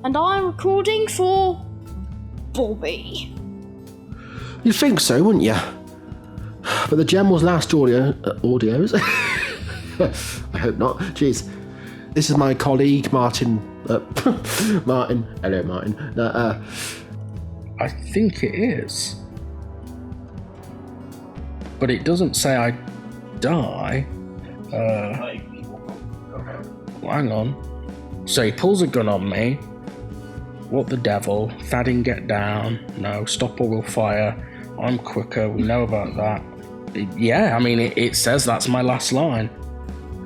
And I'm recording for Bobby. You'd think so, wouldn't you? But the General's last audios... I hope not. Jeez. This is my colleague, Martin. Martin. Hello, Martin. I think it is. But it doesn't say I die. Hang on. So he pulls a gun on me. What the devil? Thadding, get down. No, stop or we'll fire. I'm quicker. We know about that. Yeah, I mean, it says that's my last line.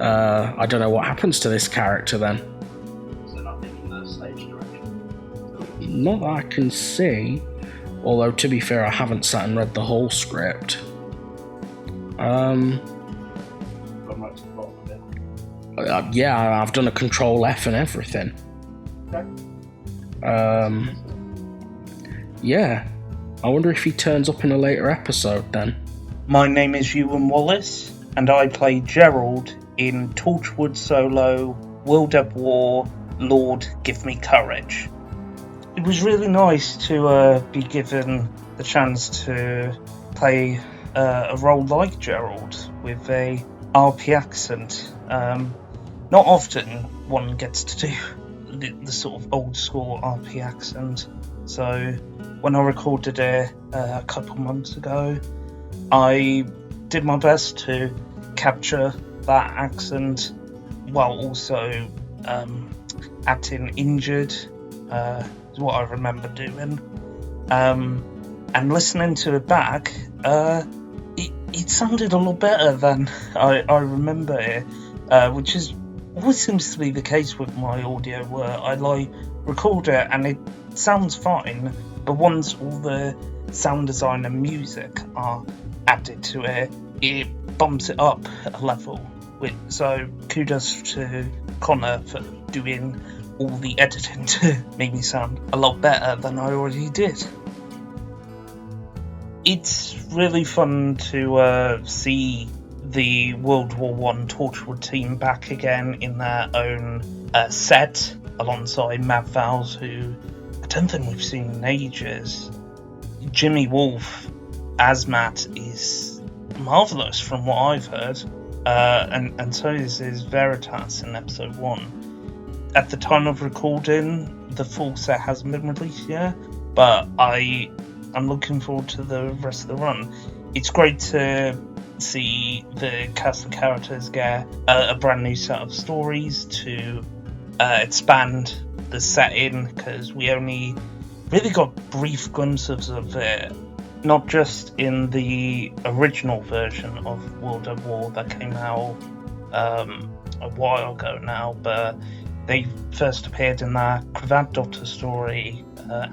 I don't know what happens to this character then. Is there nothing in the stage direction? Not that I can see. Although, to be fair, I haven't sat and read the whole script. Yeah, I've done a Control F and everything. Okay. Yeah. I wonder if he turns up in a later episode then. My name is Ewan Wallace, and I play Gerald in Torchwood Solo, World at War, Lord, Give Me Courage. It was really nice to be given the chance to play a role like Gerald with a RP accent. Not often one gets to do the sort of old school RP accent. So when I recorded it a couple months ago, I did my best to capture that accent while also acting injured, is what I remember doing. And listening to it back, it sounded a lot better than I remember it, which is always seems to be the case with my audio, where I record it and it sounds fine, but once all the sound design and music are added to it, it bumps it up a level. So kudos to Connor for doing all the editing to make me sound a lot better than I already did. It's really fun to see the World War I Torchwood team back again in their own set, alongside Matt Vowles, who I don't think we've seen in ages. Jimmy Wolf as Matt is marvellous from what I've heard, and so is Veritas in episode 1. At the time of recording, the full set hasn't been released yet, but I'm looking forward to the rest of the run. It's great to see the cast of characters get a brand new set of stories to expand the setting, because we only really got brief glimpses of it, not just in the original version of World at War that came out a while ago now, but they first appeared in that Cravat Doctor story,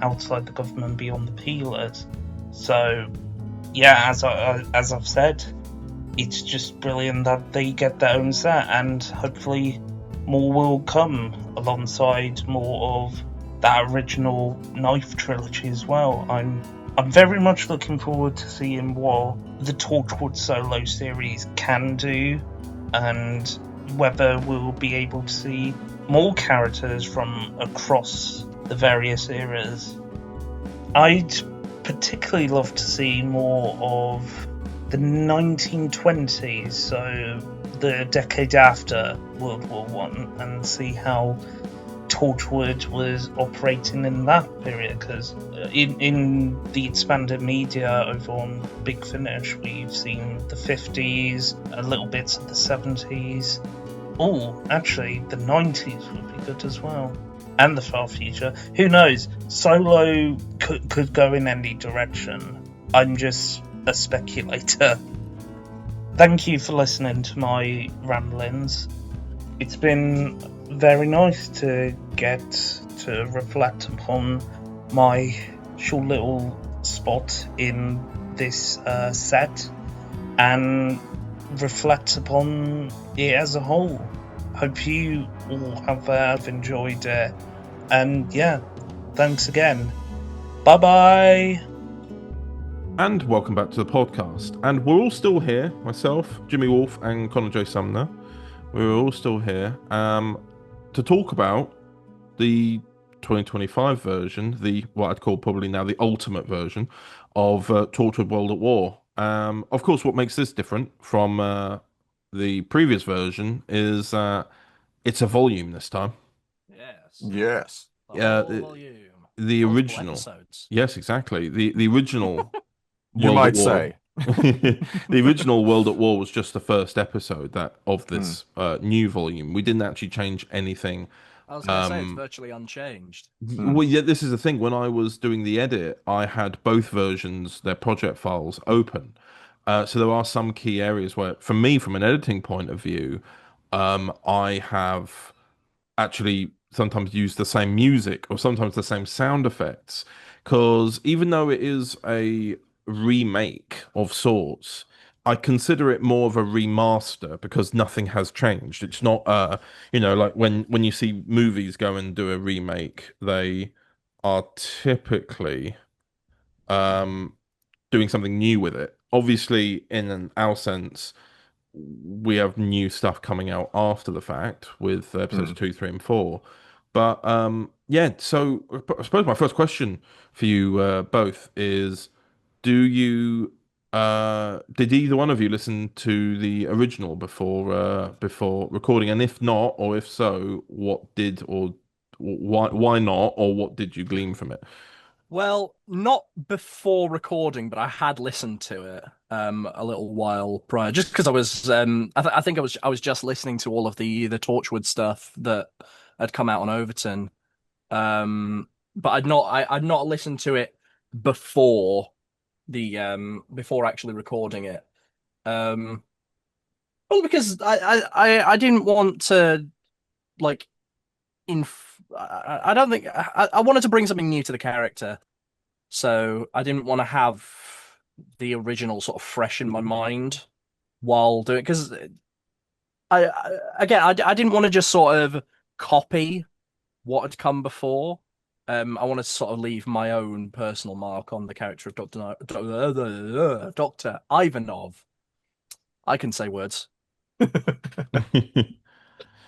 Outside the Government Beyond the Peelers. So yeah, as I've said, it's just brilliant that they get their own set, and hopefully more will come alongside more of that original Knife trilogy as well. I'm very much looking forward to seeing what the Torchwood solo series can do, and whether we'll be able to see more characters from across the various eras. I'd particularly love to see more of the 1920s, so the decade after World War One, and see how Torchwood was operating in that period, because in the expanded media over on Big Finish, we've seen the 50s, a little bits of the 70s. Oh, actually, the 90s would be good as well. And the far future. Who knows? Solo could go in any direction. I'm just a speculator. Thank you for listening to my ramblings. It's been very nice to get to reflect upon my short little spot in this set and reflect upon it as a whole. Hope you all have enjoyed it, and yeah, thanks again. Bye bye. And welcome back to the podcast. And we're all still here, myself, Jimmy Wolf, and Connor J. Sumner. We're all still here to talk about the 2025 version, what I'd call probably now the ultimate version of Torchwood World at War. Of course, what makes this different from the previous version is it's a volume this time. Yes. The original. Episodes. Yes, exactly. The original. You might say. The original World at War was just the first episode of this new volume. We didn't actually change anything. I was going to say it's virtually unchanged. Well, yeah, this is the thing. When I was doing the edit, I had both versions, their project files, open. So there are some key areas where, for me, from an editing point of view, I have actually sometimes used the same music or sometimes the same sound effects, because even though it is a remake of sorts, I consider it more of a remaster because nothing has changed. It's not like when you see movies go and do a remake, they are typically doing something new with it. Obviously, in our sense, we have new stuff coming out after the fact with episodes 2, 3, and 4. But yeah. So I suppose my first question for you both is: do you did either one of you listen to the original before recording? And if not, or if so, what did or why not, or what did you glean from it? Well, not before recording, but I had listened to it a little while prior, just because I was I think I was just listening to all of the Torchwood stuff that had come out on Overton. But I'd not listened to it before before actually recording it. Well, because I didn't want to like I don't think I wanted to bring something new to the character, so I didn't want to have the original sort of fresh in my mind while doing it, because I didn't want to just sort of copy what had come before. I wanted to sort of leave my own personal mark on the character of Dr. Ivanov. I can say words.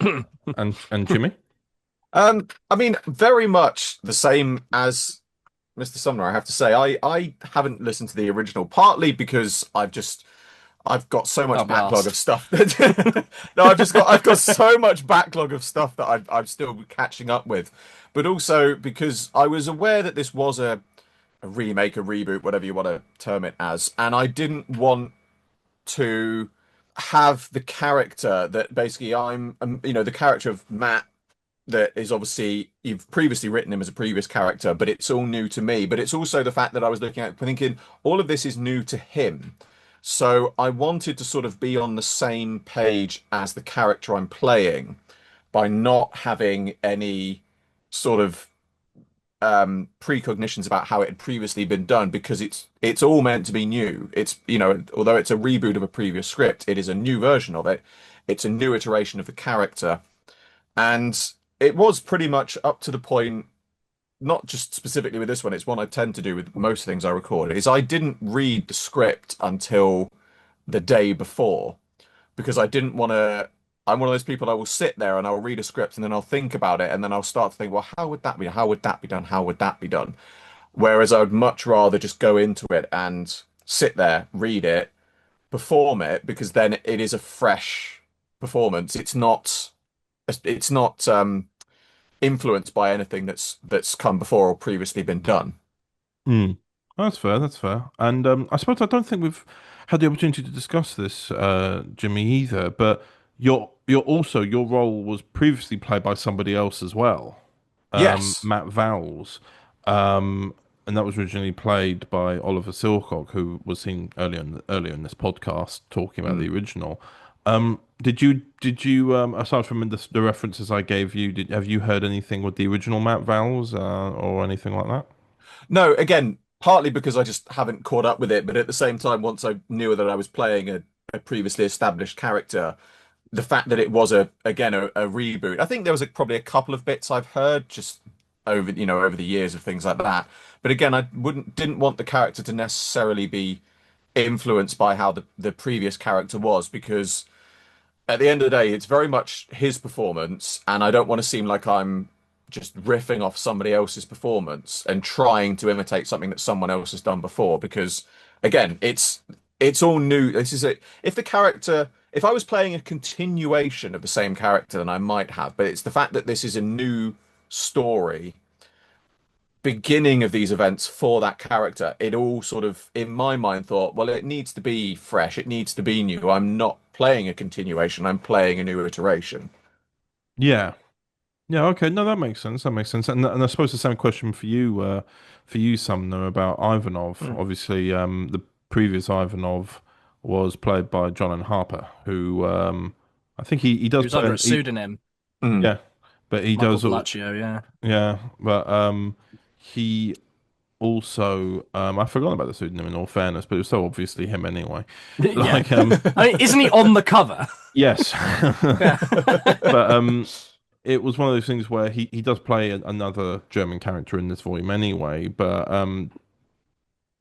And Jimmy? I mean, very much the same as Mr. Sumner, I have to say. I haven't listened to the original, partly because I've got so much backlog of stuff that no, I've got so much backlog of stuff that I'm still catching up with. But also because I was aware that this was a remake, a reboot, whatever you want to term it as, and I didn't want to have the character that basically the character of Matt, that is obviously, you've previously written him as a previous character, but it's all new to me. But it's also the fact that I was looking at thinking all of this is new to him. So I wanted to sort of be on the same page as the character I'm playing by not having any sort of precognitions about how it had previously been done, because it's all meant to be new. It's, although it's a reboot of a previous script, it is a new version of it. It's a new iteration of the character. And it was pretty much up to the point, not just specifically with this one, it's one I tend to do with most things I record, is I didn't read the script until the day before, because I didn't want to. I'm one of those people, I will sit there and I'll read a script and then I'll think about it and then I'll start to think, well, how would that be? How would that be done? How would that be done? Whereas I would much rather just go into it and sit there, read it, perform it, because then it is a fresh performance. It's not influenced by anything that's come before or previously been done. That's fair. That's fair. And I suppose I don't think we've had the opportunity to discuss this, Jimmy, either. But your role was previously played by somebody else as well. Yes, Matt Vowles, and that was originally played by Oliver Silcock, who was seen earlier in this podcast talking about the original. Did you aside from the references I gave you, have you heard anything with the original Matt Vowles or anything like that? No, again, partly because I just haven't caught up with it, but at the same time, once I knew that I was playing a previously established character, the fact that it was a reboot, I think there was probably a couple of bits I've heard just over the years of things like that. But again, I didn't want the character to necessarily be influenced by how the previous character was, because at the end of the day, it's very much his performance, and I don't want to seem like I'm just riffing off somebody else's performance and trying to imitate something that someone else has done before, because again, it's all new. This is it. If I was playing a continuation of the same character, then I might have, but it's the fact that this is a new story, beginning of these events for that character. It all sort of, in my mind, thought, well, it needs to be fresh, it needs to be new. I'm not playing a continuation, I'm playing a new iteration. Yeah. Okay. No, that makes sense. And I suppose the same question for you, Sumner, about Ivanov. Obviously, the previous Ivanov was played by John and Harper, who I think he does Who's play under a pseudonym. Yeah, but he Michael does. Bellaccio, Yeah, but he also I forgot about the pseudonym in all fairness, but it was so obviously him anyway. Like, I mean, isn't he on the cover? Yes, but it was one of those things where he does play another German character in this volume anyway. But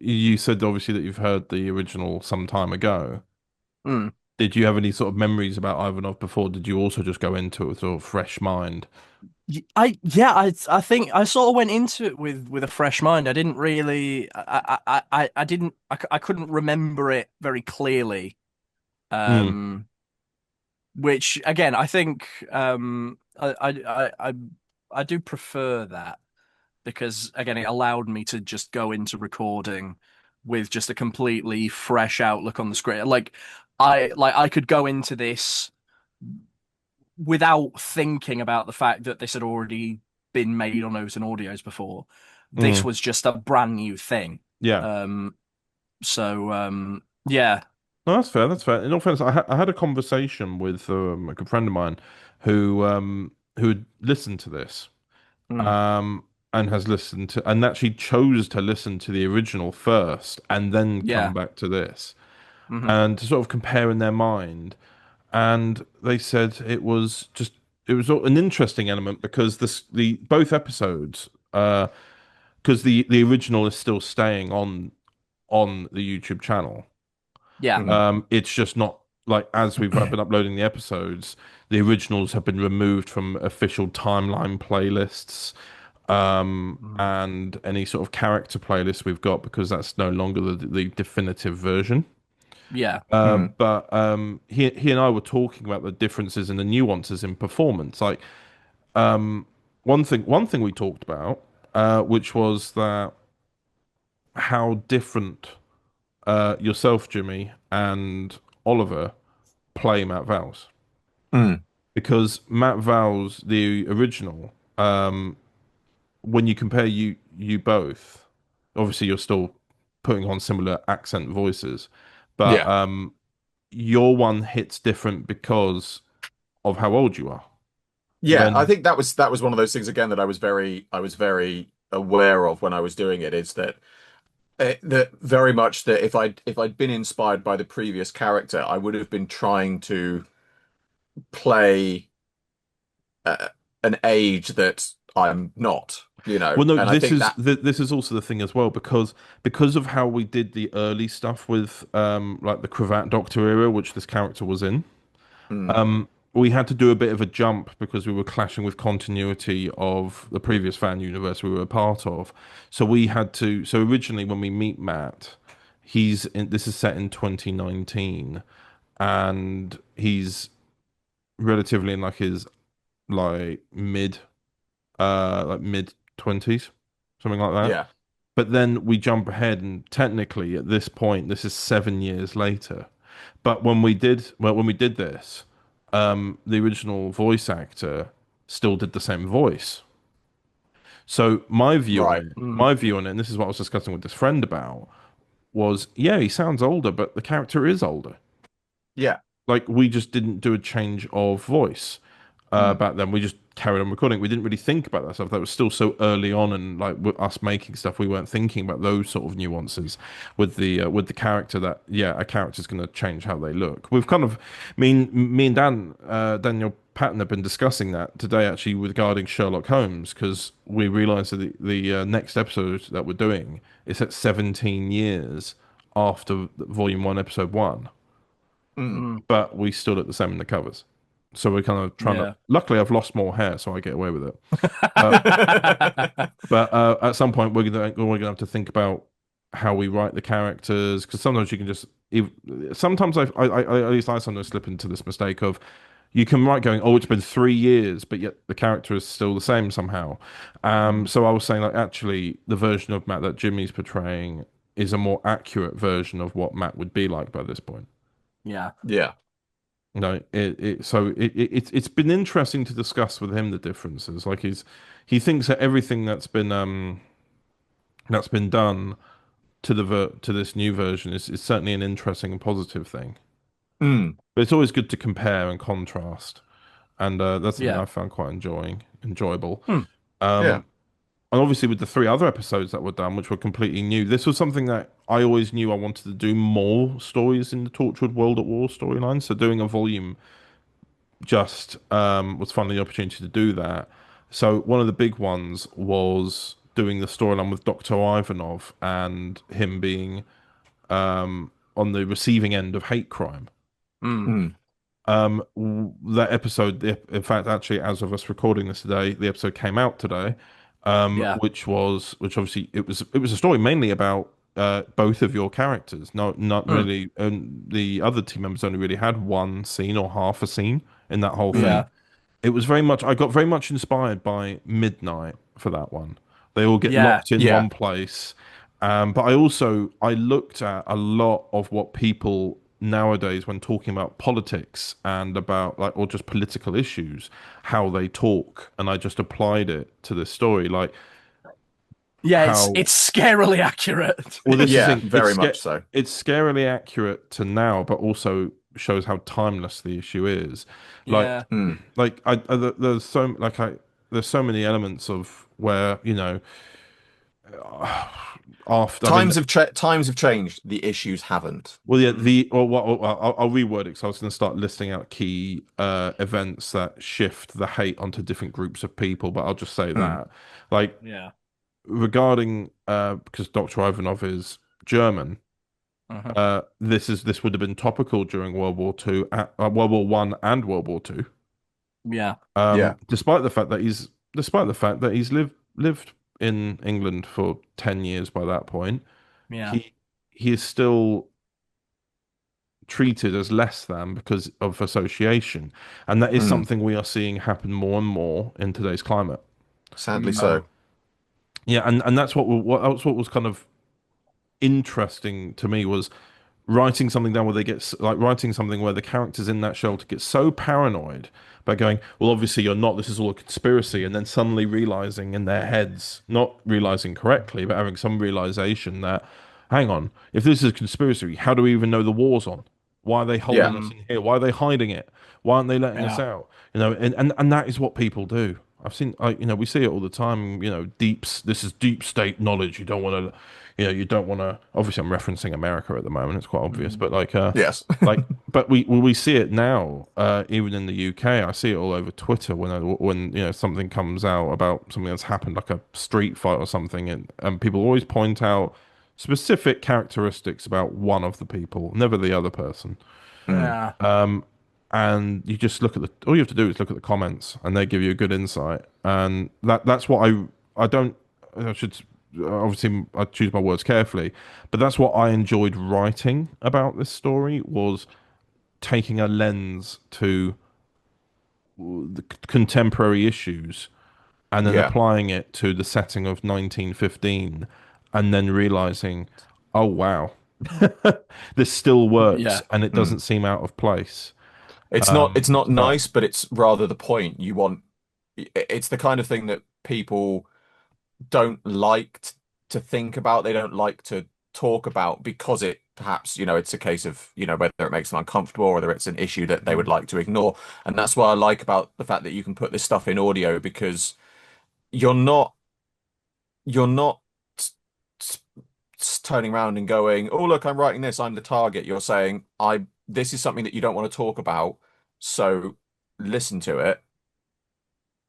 you said obviously that you've heard the original some time ago. Did you have any sort of memories about Ivanov before? Did you also just go into it with sort of fresh mind? I think I sort of went into it with a fresh mind. I didn't really, I couldn't remember it very clearly. Which again, I think, I do prefer that because again, it allowed me to just go into recording with just a completely fresh outlook on the script. I could go into this without thinking about the fact that this had already been made on Overton Audios before. This was just a brand new thing. Yeah. Yeah. No, that's fair. That's fair. In all fairness, I had a conversation with a good friend of mine who had listened to this, and has listened to, and actually chose to listen to the original first and then come back to this, and to sort of compare in their mind. And they said it was an interesting element because the both episodes, because the original is still staying on the YouTube channel. Yeah. It's just not like, as we've been uploading the episodes, the originals have been removed from official timeline playlists, and any sort of character playlist we've got, because that's no longer the definitive version. Yeah. But he and I were talking about the differences and the nuances in performance. Like, one thing we talked about, which was that how different yourself, Jimmy, and Oliver play Matt Vowles. Because Matt Vowles, the original, when you compare you both, obviously you're still putting on similar accent voices, but your one hits different because of how old you are. Yeah, I think that was one of those things again that I was very aware of when I was doing it, is that that very much that if I'd been inspired by the previous character, I would have been trying to play an age that I'm not, you know. Well, no, and this is also the thing as well, because of how we did the early stuff with like the Cravat Doctor era, which this character was in. We had to do a bit of a jump because we were clashing with continuity of the previous fan universe we were a part of. So we had to. So originally, when we meet Matt, this is set in 2019, and he's relatively in like his mid 20s, something like that. Yeah. But then we jump ahead, and technically at this point, this is 7 years later. But when we did this, the original voice actor still did the same voice. So my view on it, and this is what I was discussing with this friend about, was he sounds older, but the character is older. Yeah. Like, we just didn't do a change of voice back then. We just carried on recording. We didn't really think about that stuff. That was still so early on, and like with us making stuff, we weren't thinking about those sort of nuances with the character. That a character's going to change how they look. We've kind of me and Daniel Patton have been discussing that today, actually, regarding Sherlock Holmes, because we realised that the next episode that we're doing is at 17 years after Volume 1, Episode 1. But we still look the same in the covers. So we're kind of trying to. Luckily, I've lost more hair, so I get away with it. But at some point, we're gonna have to think about how we write the characters, because sometimes you can just. Sometimes at least I sometimes slip into this mistake of, you can write going, oh, it's been 3 years, but yet the character is still the same somehow. So I was saying, like, actually, the version of Matt that Jimmy's portraying is a more accurate version of what Matt would be like by this point. Yeah. Yeah. No, it's been interesting to discuss with him the differences. Like, he thinks that everything that's been done to this new version is certainly an interesting and positive thing. But it's always good to compare and contrast, and that's something I found quite enjoyable. And obviously, with the 3 other episodes that were done, which were completely new, this was something that I always knew I wanted to do more stories in the Torchwood World at War storyline. So doing a volume just was finally the opportunity to do that. So one of the big ones was doing the storyline with Dr. Ivanov and him being on the receiving end of hate crime. That episode, in fact, actually, as of us recording this today, the episode came out today, which obviously it was a story mainly about both of your characters. Not really, and the other team members only really had one scene or half a scene in that whole thing. Yeah. It was very much. I got very much inspired by Midnight for that one. They all get Yeah. locked in one place, but I looked at a lot of what people nowadays, when talking about politics and about or just political issues, how they talk, and I just applied it to this story. Like, it's scarily accurate. Well, this is very much so. It's scarily accurate to now, but also shows how timeless the issue is. Like, there's so many elements of where times have changed. The issues haven't. Well, yeah. I'll reword it. So I was going to start listing out key events that shift the hate onto different groups of people, but I'll just say that, regarding because Dr. Ivanov is German. This would have been topical during World War II, World War One, and World War Two. Yeah. Despite the fact that he's lived in England for 10 years by that point, he is still treated as less than because of association, and that is something we are seeing happen more and more in today's climate. Sadly so. Yeah, and that's what was kind of interesting to me, was writing something down where writing something where the characters in that shelter get so paranoid by going, well, obviously you're not, this is all a conspiracy, and then suddenly realizing in their heads, not realizing correctly, but having some realization that, hang on, if this is a conspiracy, how do we even know the war's on? Why are they holding us in here? Why are they hiding it? Why aren't they letting us out? And that is what people do. I've seen, we see it all the time. This is deep state knowledge. You don't want to. Obviously, I'm referencing America at the moment. It's quite obvious, but yes, but we see it now. Even in the UK, I see it all over Twitter when something comes out about something that's happened, like a street fight or something, and people always point out specific characteristics about one of the people, never the other person. Yeah. And you just look at all you have to do is look at the comments, and they give you a good insight. And that's what I should obviously I choose my words carefully, but that's what I enjoyed writing about this story, was taking a lens to the contemporary issues and then applying it to the setting of 1915, and then realizing, oh wow, this still works, and it doesn't seem out of place. It's not nice, but it's rather the point. It's the kind of thing that people don't like to think about. They don't like to talk about because it perhaps, it's a case of, whether it makes them uncomfortable or whether it's an issue that they would like to ignore. And that's what I like about the fact that you can put this stuff in audio, because you're not turning around and going, oh, look, I'm writing this, I'm the target. You're saying, this is something that you don't want to talk about, so listen to it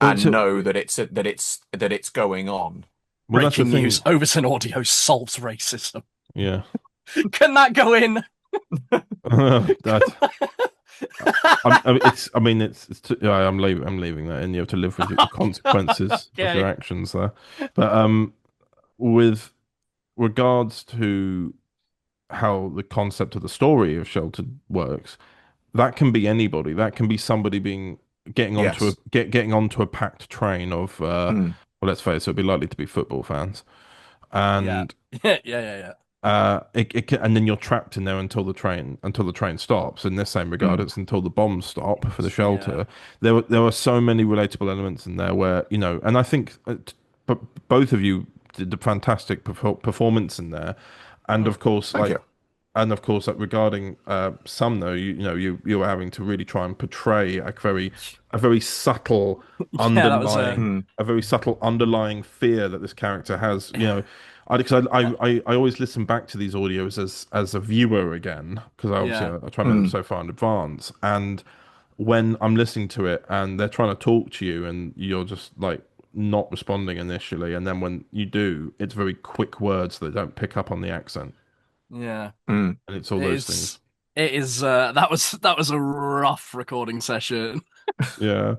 and know that it's going on. Well, breaking news: Overton Audio solves racism. Yeah. Can that go in? I'm leaving that in. You have to live with the consequences of your actions there. But with regards to how the concept of the story of Sheltered works, that can be anybody. That can be somebody getting onto a packed train of well, let's face it, it'd be likely to be football fans, and yeah. And then you're trapped in there until the train stops. In this same regard, it's until the bombs stop for the shelter. There are so many relatable elements in there where, and I think both of you did a fantastic performance in there, and of course, regarding Sumner, you were having to really try and portray a very subtle underlying fear that this character has. Because I always listen back to these audios as a viewer again, because I try to them so far in advance, and when I'm listening to it and they're trying to talk to you and you're just like not responding initially, and then when you do, it's very quick words that don't pick up on the accent. Yeah. And it's all those things. It is. That was a rough recording session. Yeah.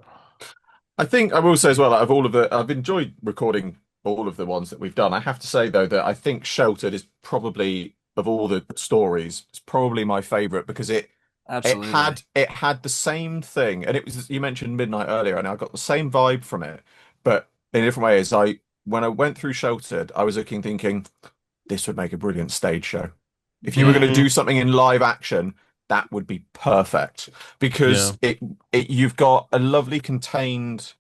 I think I will say as well, out of all of I've enjoyed recording all of the ones that we've done. I have to say though that I think Sheltered is probably, of all the stories, it's probably my favorite because Absolutely. it had the same thing, and it was, you mentioned Midnight earlier, and I got the same vibe from it, but in different ways. When I went through Sheltered, I was thinking this would make a brilliant stage show. If you were going to do something in live action, that would be perfect because you've got a lovely contained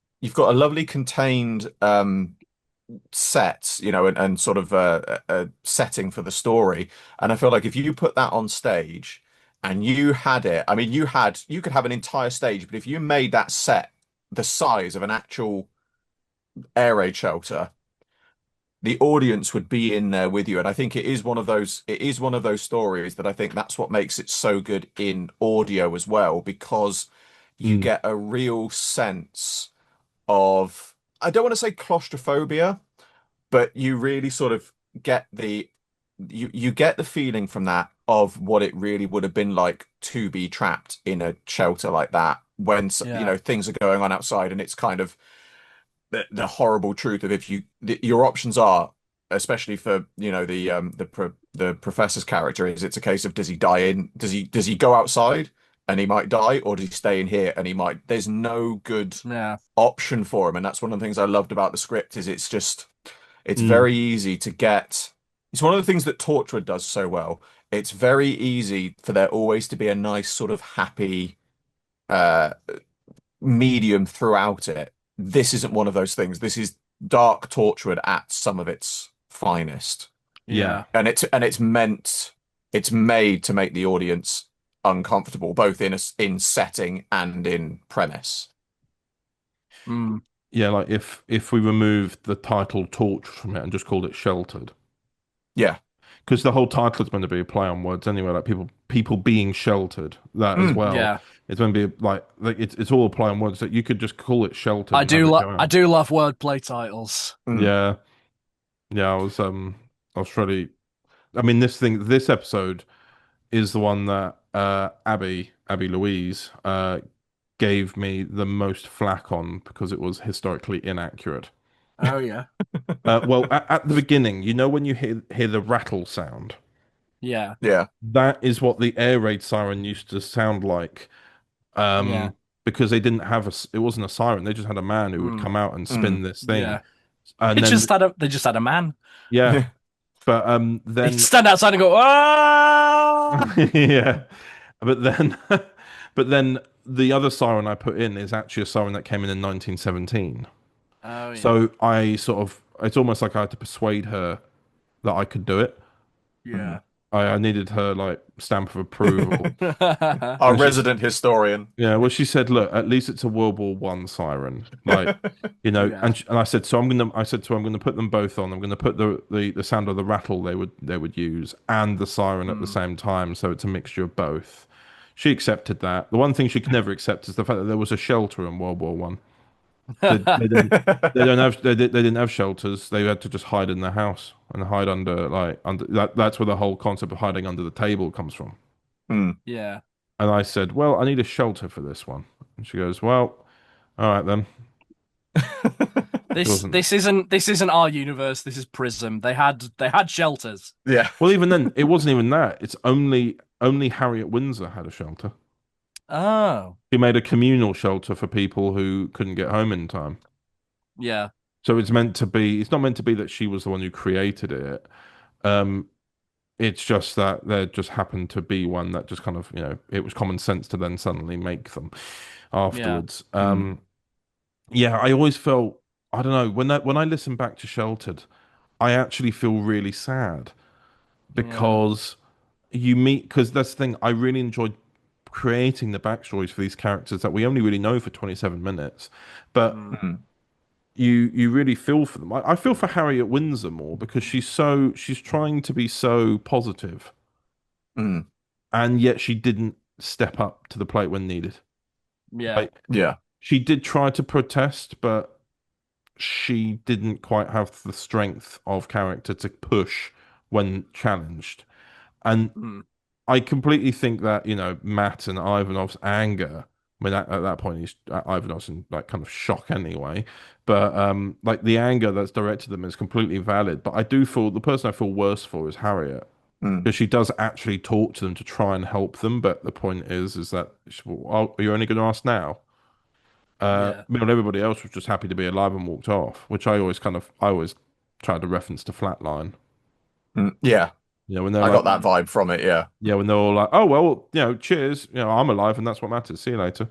set, and sort of a setting for the story. And I feel like if you put that on stage and you had it, I mean, you could have an entire stage, but if you made that set the size of an actual air raid shelter, the audience would be in there with you. And I think it is one of those stories that I think that's what makes it so good in audio as well, because you get a real sense of, I don't want to say claustrophobia, but you really sort of get you get the feeling from that of what it really would have been like to be trapped in a shelter like that when things are going on outside, and it's kind of the horrible truth of your options are, especially for the professor's character, is it's a case of, does he does he go outside and he might die, or does he stay in here and he might, there's no good option for him. And that's one of the things I loved about the script, is it's very easy to get, it's one of the things that Torchwood does so well. It's very easy for there always to be a nice sort of happy medium throughout it. This isn't one of those things. This is dark Torchwood at some of its finest. Yeah. And it's made to make the audience uncomfortable, both in setting and in premise. Yeah, like if we removed the title Torch from it and just called it Sheltered. Yeah. Because the whole title is meant to be a play on words anyway, like people being sheltered, that as well. Yeah. It's meant to be like it's all a play on words, that you could just call it Sheltered. I do love wordplay titles. Yeah. Yeah, I was really, I mean, this episode is the one that Abby Louise gave me the most flack on because it was historically inaccurate. Oh yeah. Well, at the beginning, when you hear the rattle sound. Yeah. Yeah. That is what the air raid siren used to sound like. Because they didn't have it wasn't a siren, they just had a man who would come out and spin this thing. Yeah. And they just had a man. Yeah. But then he'd stand outside and go, "Ah!" Yeah. But then the other siren I put in is actually a siren that came in 1917. Oh, yeah. So it's almost like I had to persuade her that I could do it. Yeah. I needed her stamp of approval. Our resident historian. Yeah, well, she said, "Look, at least it's a World War One siren, Yeah. And I said, so I'm gonna put them both on. I'm gonna put the sound of the rattle they would use and the siren at the same time, so it's a mixture of both." She accepted that. The one thing she could never accept is the fact that there was a shelter in World War One. They didn't have shelters. They had to just hide in the house and hide under that. That's where the whole concept of hiding under the table comes from. Yeah. And I said, "Well, I need a shelter for this one." And she goes, "Well, all right then." This isn't our universe. This is Prism. They had shelters. Yeah. Well, even then, it wasn't even that. It's only Harriet Windsor had a shelter. Oh. He made a communal shelter for people who couldn't get home in time. Yeah. So it's not meant to be that she was the one who created it. It's just that there just happened to be one that just kind of, it was common sense to then suddenly make them afterwards. Yeah, I always felt, I don't know, when I listen back to Sheltered, I actually feel really sad because because that's the thing, I really enjoyed creating the backstories for these characters that we only really know for 27 minutes, but you really feel for them. I feel for Harriet Windsor more because she's trying to be so positive, and yet she didn't step up to the plate when needed. Yeah. She did try to protest, but she didn't quite have the strength of character to push when challenged. And I completely think that, Matt and Ivanov's anger. I mean, at that point, Ivanov's in like kind of shock anyway. But like the anger that's directed at them is completely valid. But I do feel the person I feel worse for is Harriet, because she does actually talk to them to try and help them. But the point is that are you only going to ask now? Meanwhile, everybody else was just happy to be alive and walked off, which I always tried to reference to Flatline. Yeah. When they're I like, got that vibe from it, yeah. Yeah, when they're all like, "Oh well, cheers, I'm alive, and that's what matters. See you later."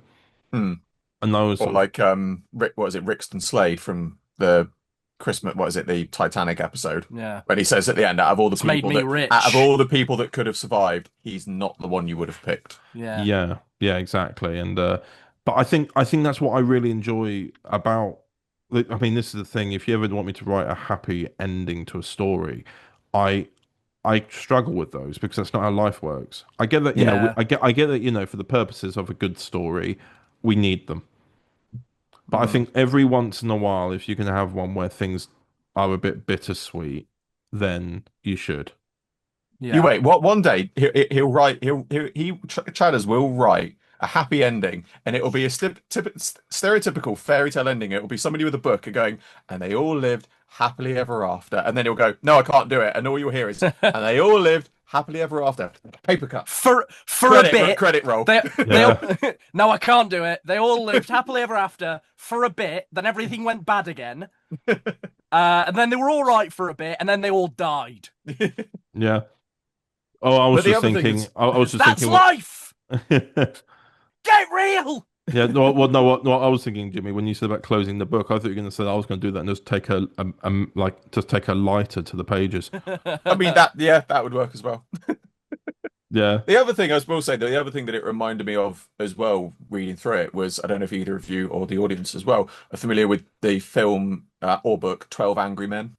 Hmm. And those Or like Rick, what is it, Rixton Slade from the Christmas, what is it, the Titanic episode? Yeah. When he says at the end, out of all the It's made people me rich. out of all the people that could have survived, he's not the one you would have picked. Yeah. Yeah, exactly. And but I think that's what I really enjoy about. I mean, this is the thing. If you ever want me to write a happy ending to a story, I struggle with those because that's not how life works. I get that, I get that, for the purposes of a good story, we need them. But I think every once in a while, if you can have one where things are a bit bittersweet, then you should. Yeah. You wait. What? One day he'll write. Chadders will write a happy ending, and it will be a stereotypical fairy tale ending. It will be somebody with a book and going, and they all lived happily ever after. And then he'll go, no, I can't do it. And all you'll hear is, and they all lived happily ever after. Paper cut for credit, a bit. Credit roll. No, I can't do it. They all lived happily ever after for a bit. Then everything went bad again. And then they were all right for a bit, and then they all died. Yeah. Oh, I was just thinking. I was just That's thinking. life. Get real. Yeah. No. What I was thinking, Jimmy, when you said about closing the book, I thought you were going to say I was going to do that and just take a lighter to the pages. I mean that would work as well. Yeah. The other thing I will say, the other thing that it reminded me of as well, reading through it, was I don't know if either of you or the audience as well are familiar with the film or book 12 Angry Men.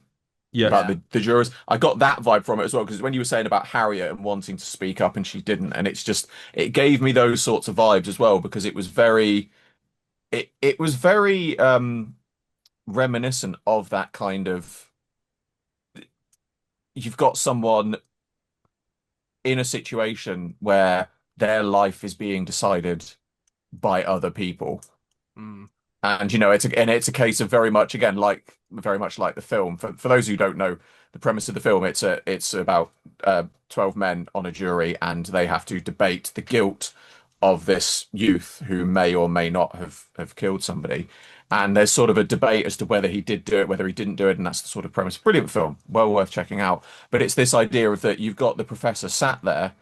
Yeah. About the jurors. I got that vibe from it as well, because when you were saying about Harriet and wanting to speak up and she didn't, and it gave me those sorts of vibes as well, because it was very reminiscent of that kind of, you've got someone in a situation where their life is being decided by other people. And it's a case of very much like the film. For those who don't know the premise of the film, it's about 12 men on a jury, and they have to debate the guilt of this youth who may or may not have killed somebody. And there's sort of a debate as to whether he did do it, whether he didn't do it, and that's the sort of premise. Brilliant film, well worth checking out. But it's this idea of that you've got the professor sat there,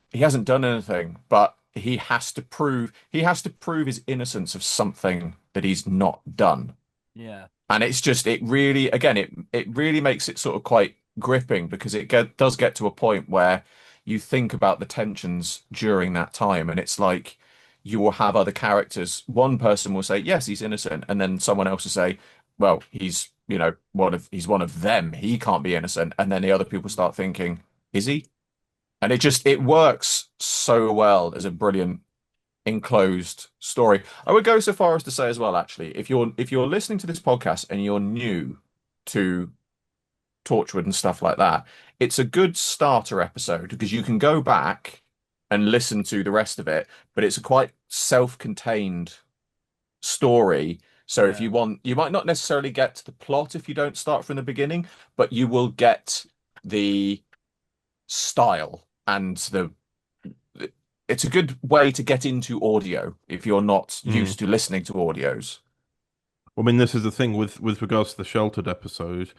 he hasn't done anything, but he has to prove his innocence of something that he's not done. Yeah. And it's just, it really makes it sort of quite gripping, because it does get to a point where you think about the tensions during that time, and it's like you will have other characters. One person will say, yes, he's innocent, and then someone else will say, well, he's one of them, he can't be innocent. And then the other people start thinking, is he? And it works so well as a brilliant enclosed story. I would go so far as to say as well, actually, if you're listening to this podcast and you're new to Torchwood and stuff like that, it's a good starter episode, because you can go back and listen to the rest of it, but it's a quite self-contained story. So if you want, you might not necessarily get to the plot if you don't start from the beginning, but you will get the style, and it's a good way to get into audio if you're not used to listening to audios. Well, I mean, this is the thing with regards to the Sheltered episode.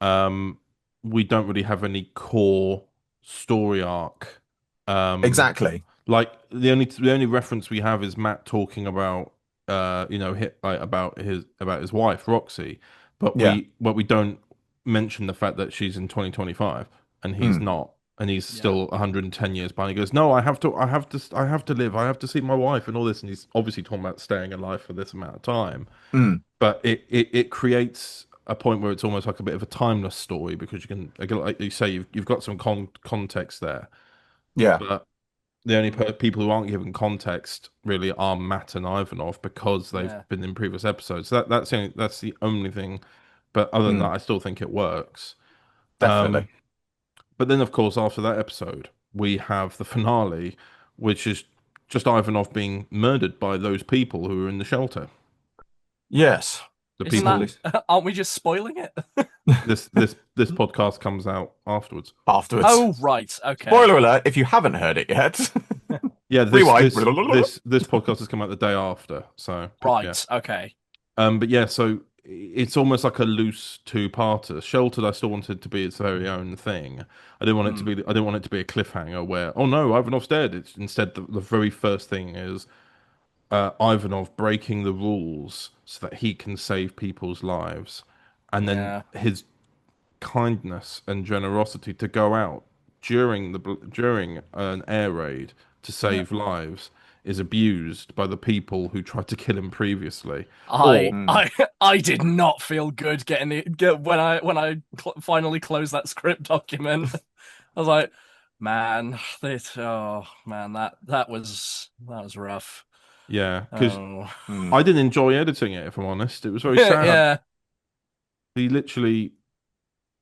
We don't really have any core story arc. Exactly. Like the only reference we have is Matt talking about about his wife Roxy, but we don't mention the fact that she's in 2025 and he's not. And he's still 110 years behind. He goes, no, I have to live. I have to see my wife and all this. And he's obviously talking about staying alive for this amount of time. But it creates a point where it's almost like a bit of a timeless story, because you can, again, like you say, you've got some context there. Yeah. But the only people who aren't given context really are Matt and Ivanov, because they've been in previous episodes. So that's the only thing. But other than that, I still think it works. Definitely. But then, of course, after that episode, we have the finale, which is just Ivanov being murdered by those people who are in the shelter. Yes. The Isn't people. that, aren't we just spoiling it? This podcast comes out afterwards. Oh, right. Okay. Spoiler alert! If you haven't heard it yet, Yeah, rewind. this podcast has come out the day after. So Right. yeah. Okay. But yeah, so it's almost like a loose two-parter. Sheltered, I still wanted to be its very own thing. I didn't want it to be. I didn't want it to be a cliffhanger where, oh no, Ivanov's dead. It's instead the very first thing is Ivanov breaking the rules so that he can save people's lives, and then his kindness and generosity to go out during an air raid to save lives is abused by the people who tried to kill him previously. I did not feel good when I finally closed that script document. I was like, man, that was rough. Yeah, because I didn't enjoy editing it, if I'm honest. It was very sad. Yeah. He literally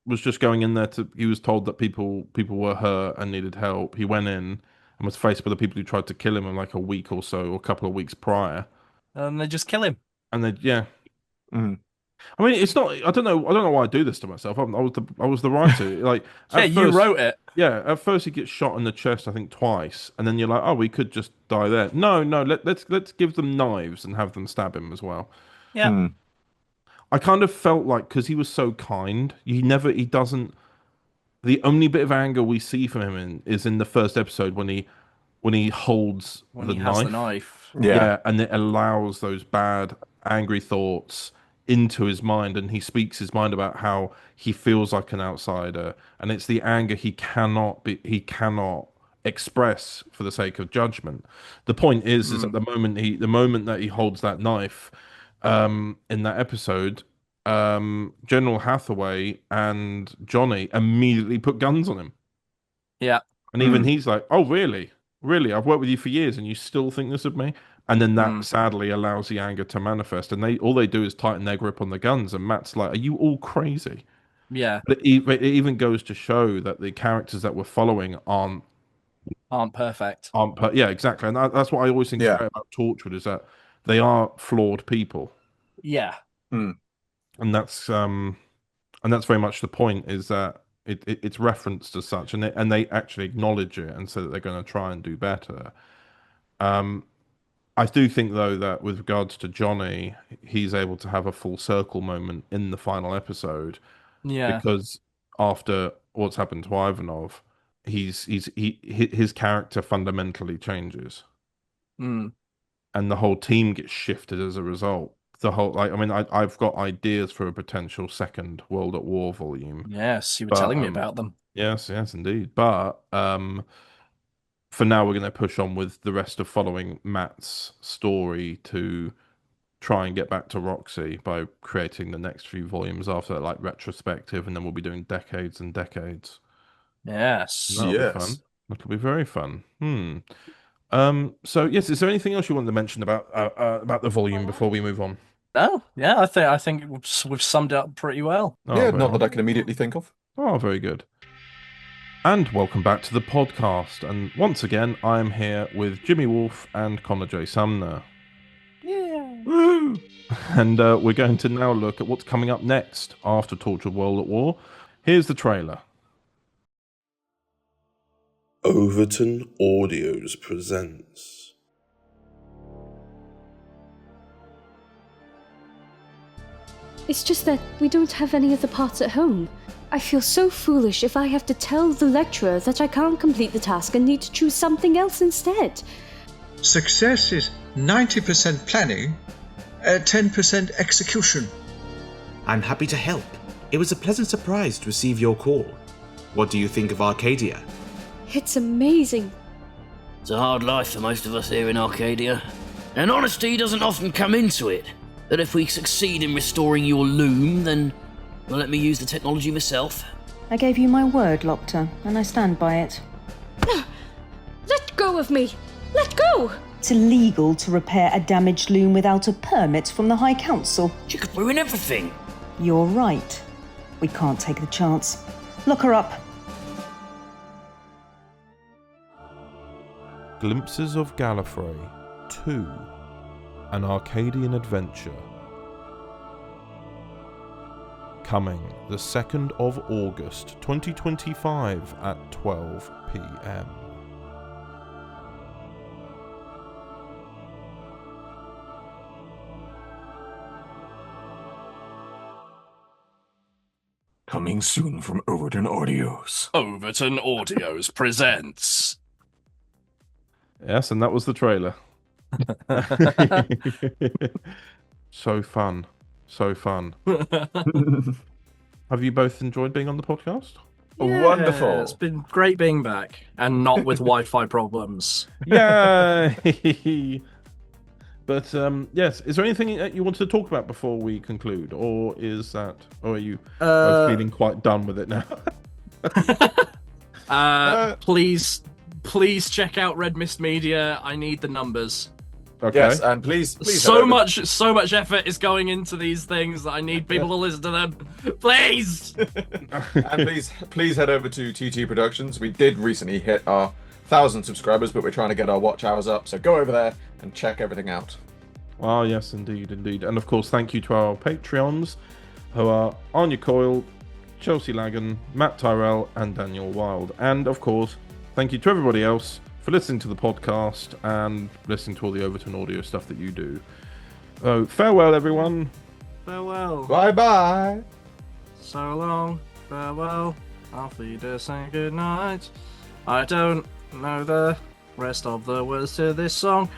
was just going in there he was told that people were hurt and needed help. He went in and was faced with the people who tried to kill him in like a week or so, or a couple of weeks prior. And they just kill him. And I mean, it's not. I don't know why I do this to myself. I was the writer. Like, you wrote it. Yeah, at first he gets shot in the chest, I think twice, and then you're like, oh, we could just die there. No, let's give them knives and have them stab him as well. Yeah. I kind of felt like because he was so kind, he doesn't. The only bit of anger we see from him is in the first episode when he holds the knife. Yeah, and it allows those bad, angry thoughts into his mind, and he speaks his mind about how he feels like an outsider, and it's the anger he cannot express for the sake of judgment. The point is at the moment that he holds that knife, in that episode, General Hathaway and Johnny immediately put guns on him. Yeah, and even he's like, "Oh, really? Really? I've worked with you for years, and you still think this of me?" And then that sadly allows the anger to manifest, and all they do is tighten their grip on the guns. And Matt's like, "Are you all crazy?" Yeah. But it even goes to show that the characters that we're following aren't perfect. Yeah, exactly. And that's what I always think about Torchwood, is that they are flawed people. Yeah. And that's very much the point, is that it's referenced as such, and they actually acknowledge it and say that they're going to try and do better. I do think, though, that with regards to Johnny, he's able to have a full circle moment in the final episode. Yeah. Because after what's happened to Ivanov, his character fundamentally changes. And the whole team gets shifted as a result. I've got ideas for a potential second World at War volume. Yes, you were telling me about them. Yes, indeed. But for now, we're going to push on with the rest of following Matt's story to try and get back to Roxy by creating the next few volumes after that, like retrospective, and then we'll be doing decades and decades. Yes. That'll be fun. That'll be very fun. So yes, is there anything else you wanted to mention about the volume before we move on? No, yeah, I think we've summed it up pretty well. Not that I can immediately think of. Oh, very good. And welcome back to the podcast. And once again, I am here with Jimmy Wolf and Connor J. Sumner. Yeah. Woo! And we're going to now look at what's coming up next after Torchwood World at War. Here's the trailer. Overton Audios presents. It's just that we don't have any of the parts at home. I feel so foolish if I have to tell the lecturer that I can't complete the task and need to choose something else instead. Success is 90% planning, 10% execution. I'm happy to help. It was a pleasant surprise to receive your call. What do you think of Arcadia? It's amazing. It's a hard life for most of us here in Arcadia, and honesty doesn't often come into it. That if we succeed in restoring your loom, then well, let me use the technology myself. I gave you my word, Loctor, and I stand by it. Let go of me! Let go! It's illegal to repair a damaged loom without a permit from the High Council. She could ruin everything. You're right. We can't take the chance. Lock her up. Glimpses of Gallifrey 2, An Arcadian Adventure. Coming the 2nd of August 2025 at 12 p.m. Coming soon from Overton Audios. Overton Audios presents. Yes, and that was the trailer. So fun. So fun. Have you both enjoyed being on the podcast? Yeah, Wonderful. It's been great being back and not with Wi-Fi problems. Yay! But yes, is there anything that you wanted to talk about before we conclude, or are you both feeling quite done with it now? Please check out Red Mist Media. I need the numbers. Okay. Yes, and please so much effort is going into these things that I need people to listen to them. Please. And please head over to TT Productions. We did recently hit our 1,000 subscribers, but we're trying to get our watch hours up. So go over there and check everything out. Oh yes, indeed. And of course, thank you to our Patreons, who are Anya Coyle, Chelsea Lagan, Matt Tyrell, and Daniel Wild. And of course, thank you to everybody else for listening to the podcast and listening to all the Overton Audio stuff that you do. So farewell, everyone. Farewell. Bye. So long. Farewell. Auf Wiedersehen. Good night. I don't know the rest of the words to this song.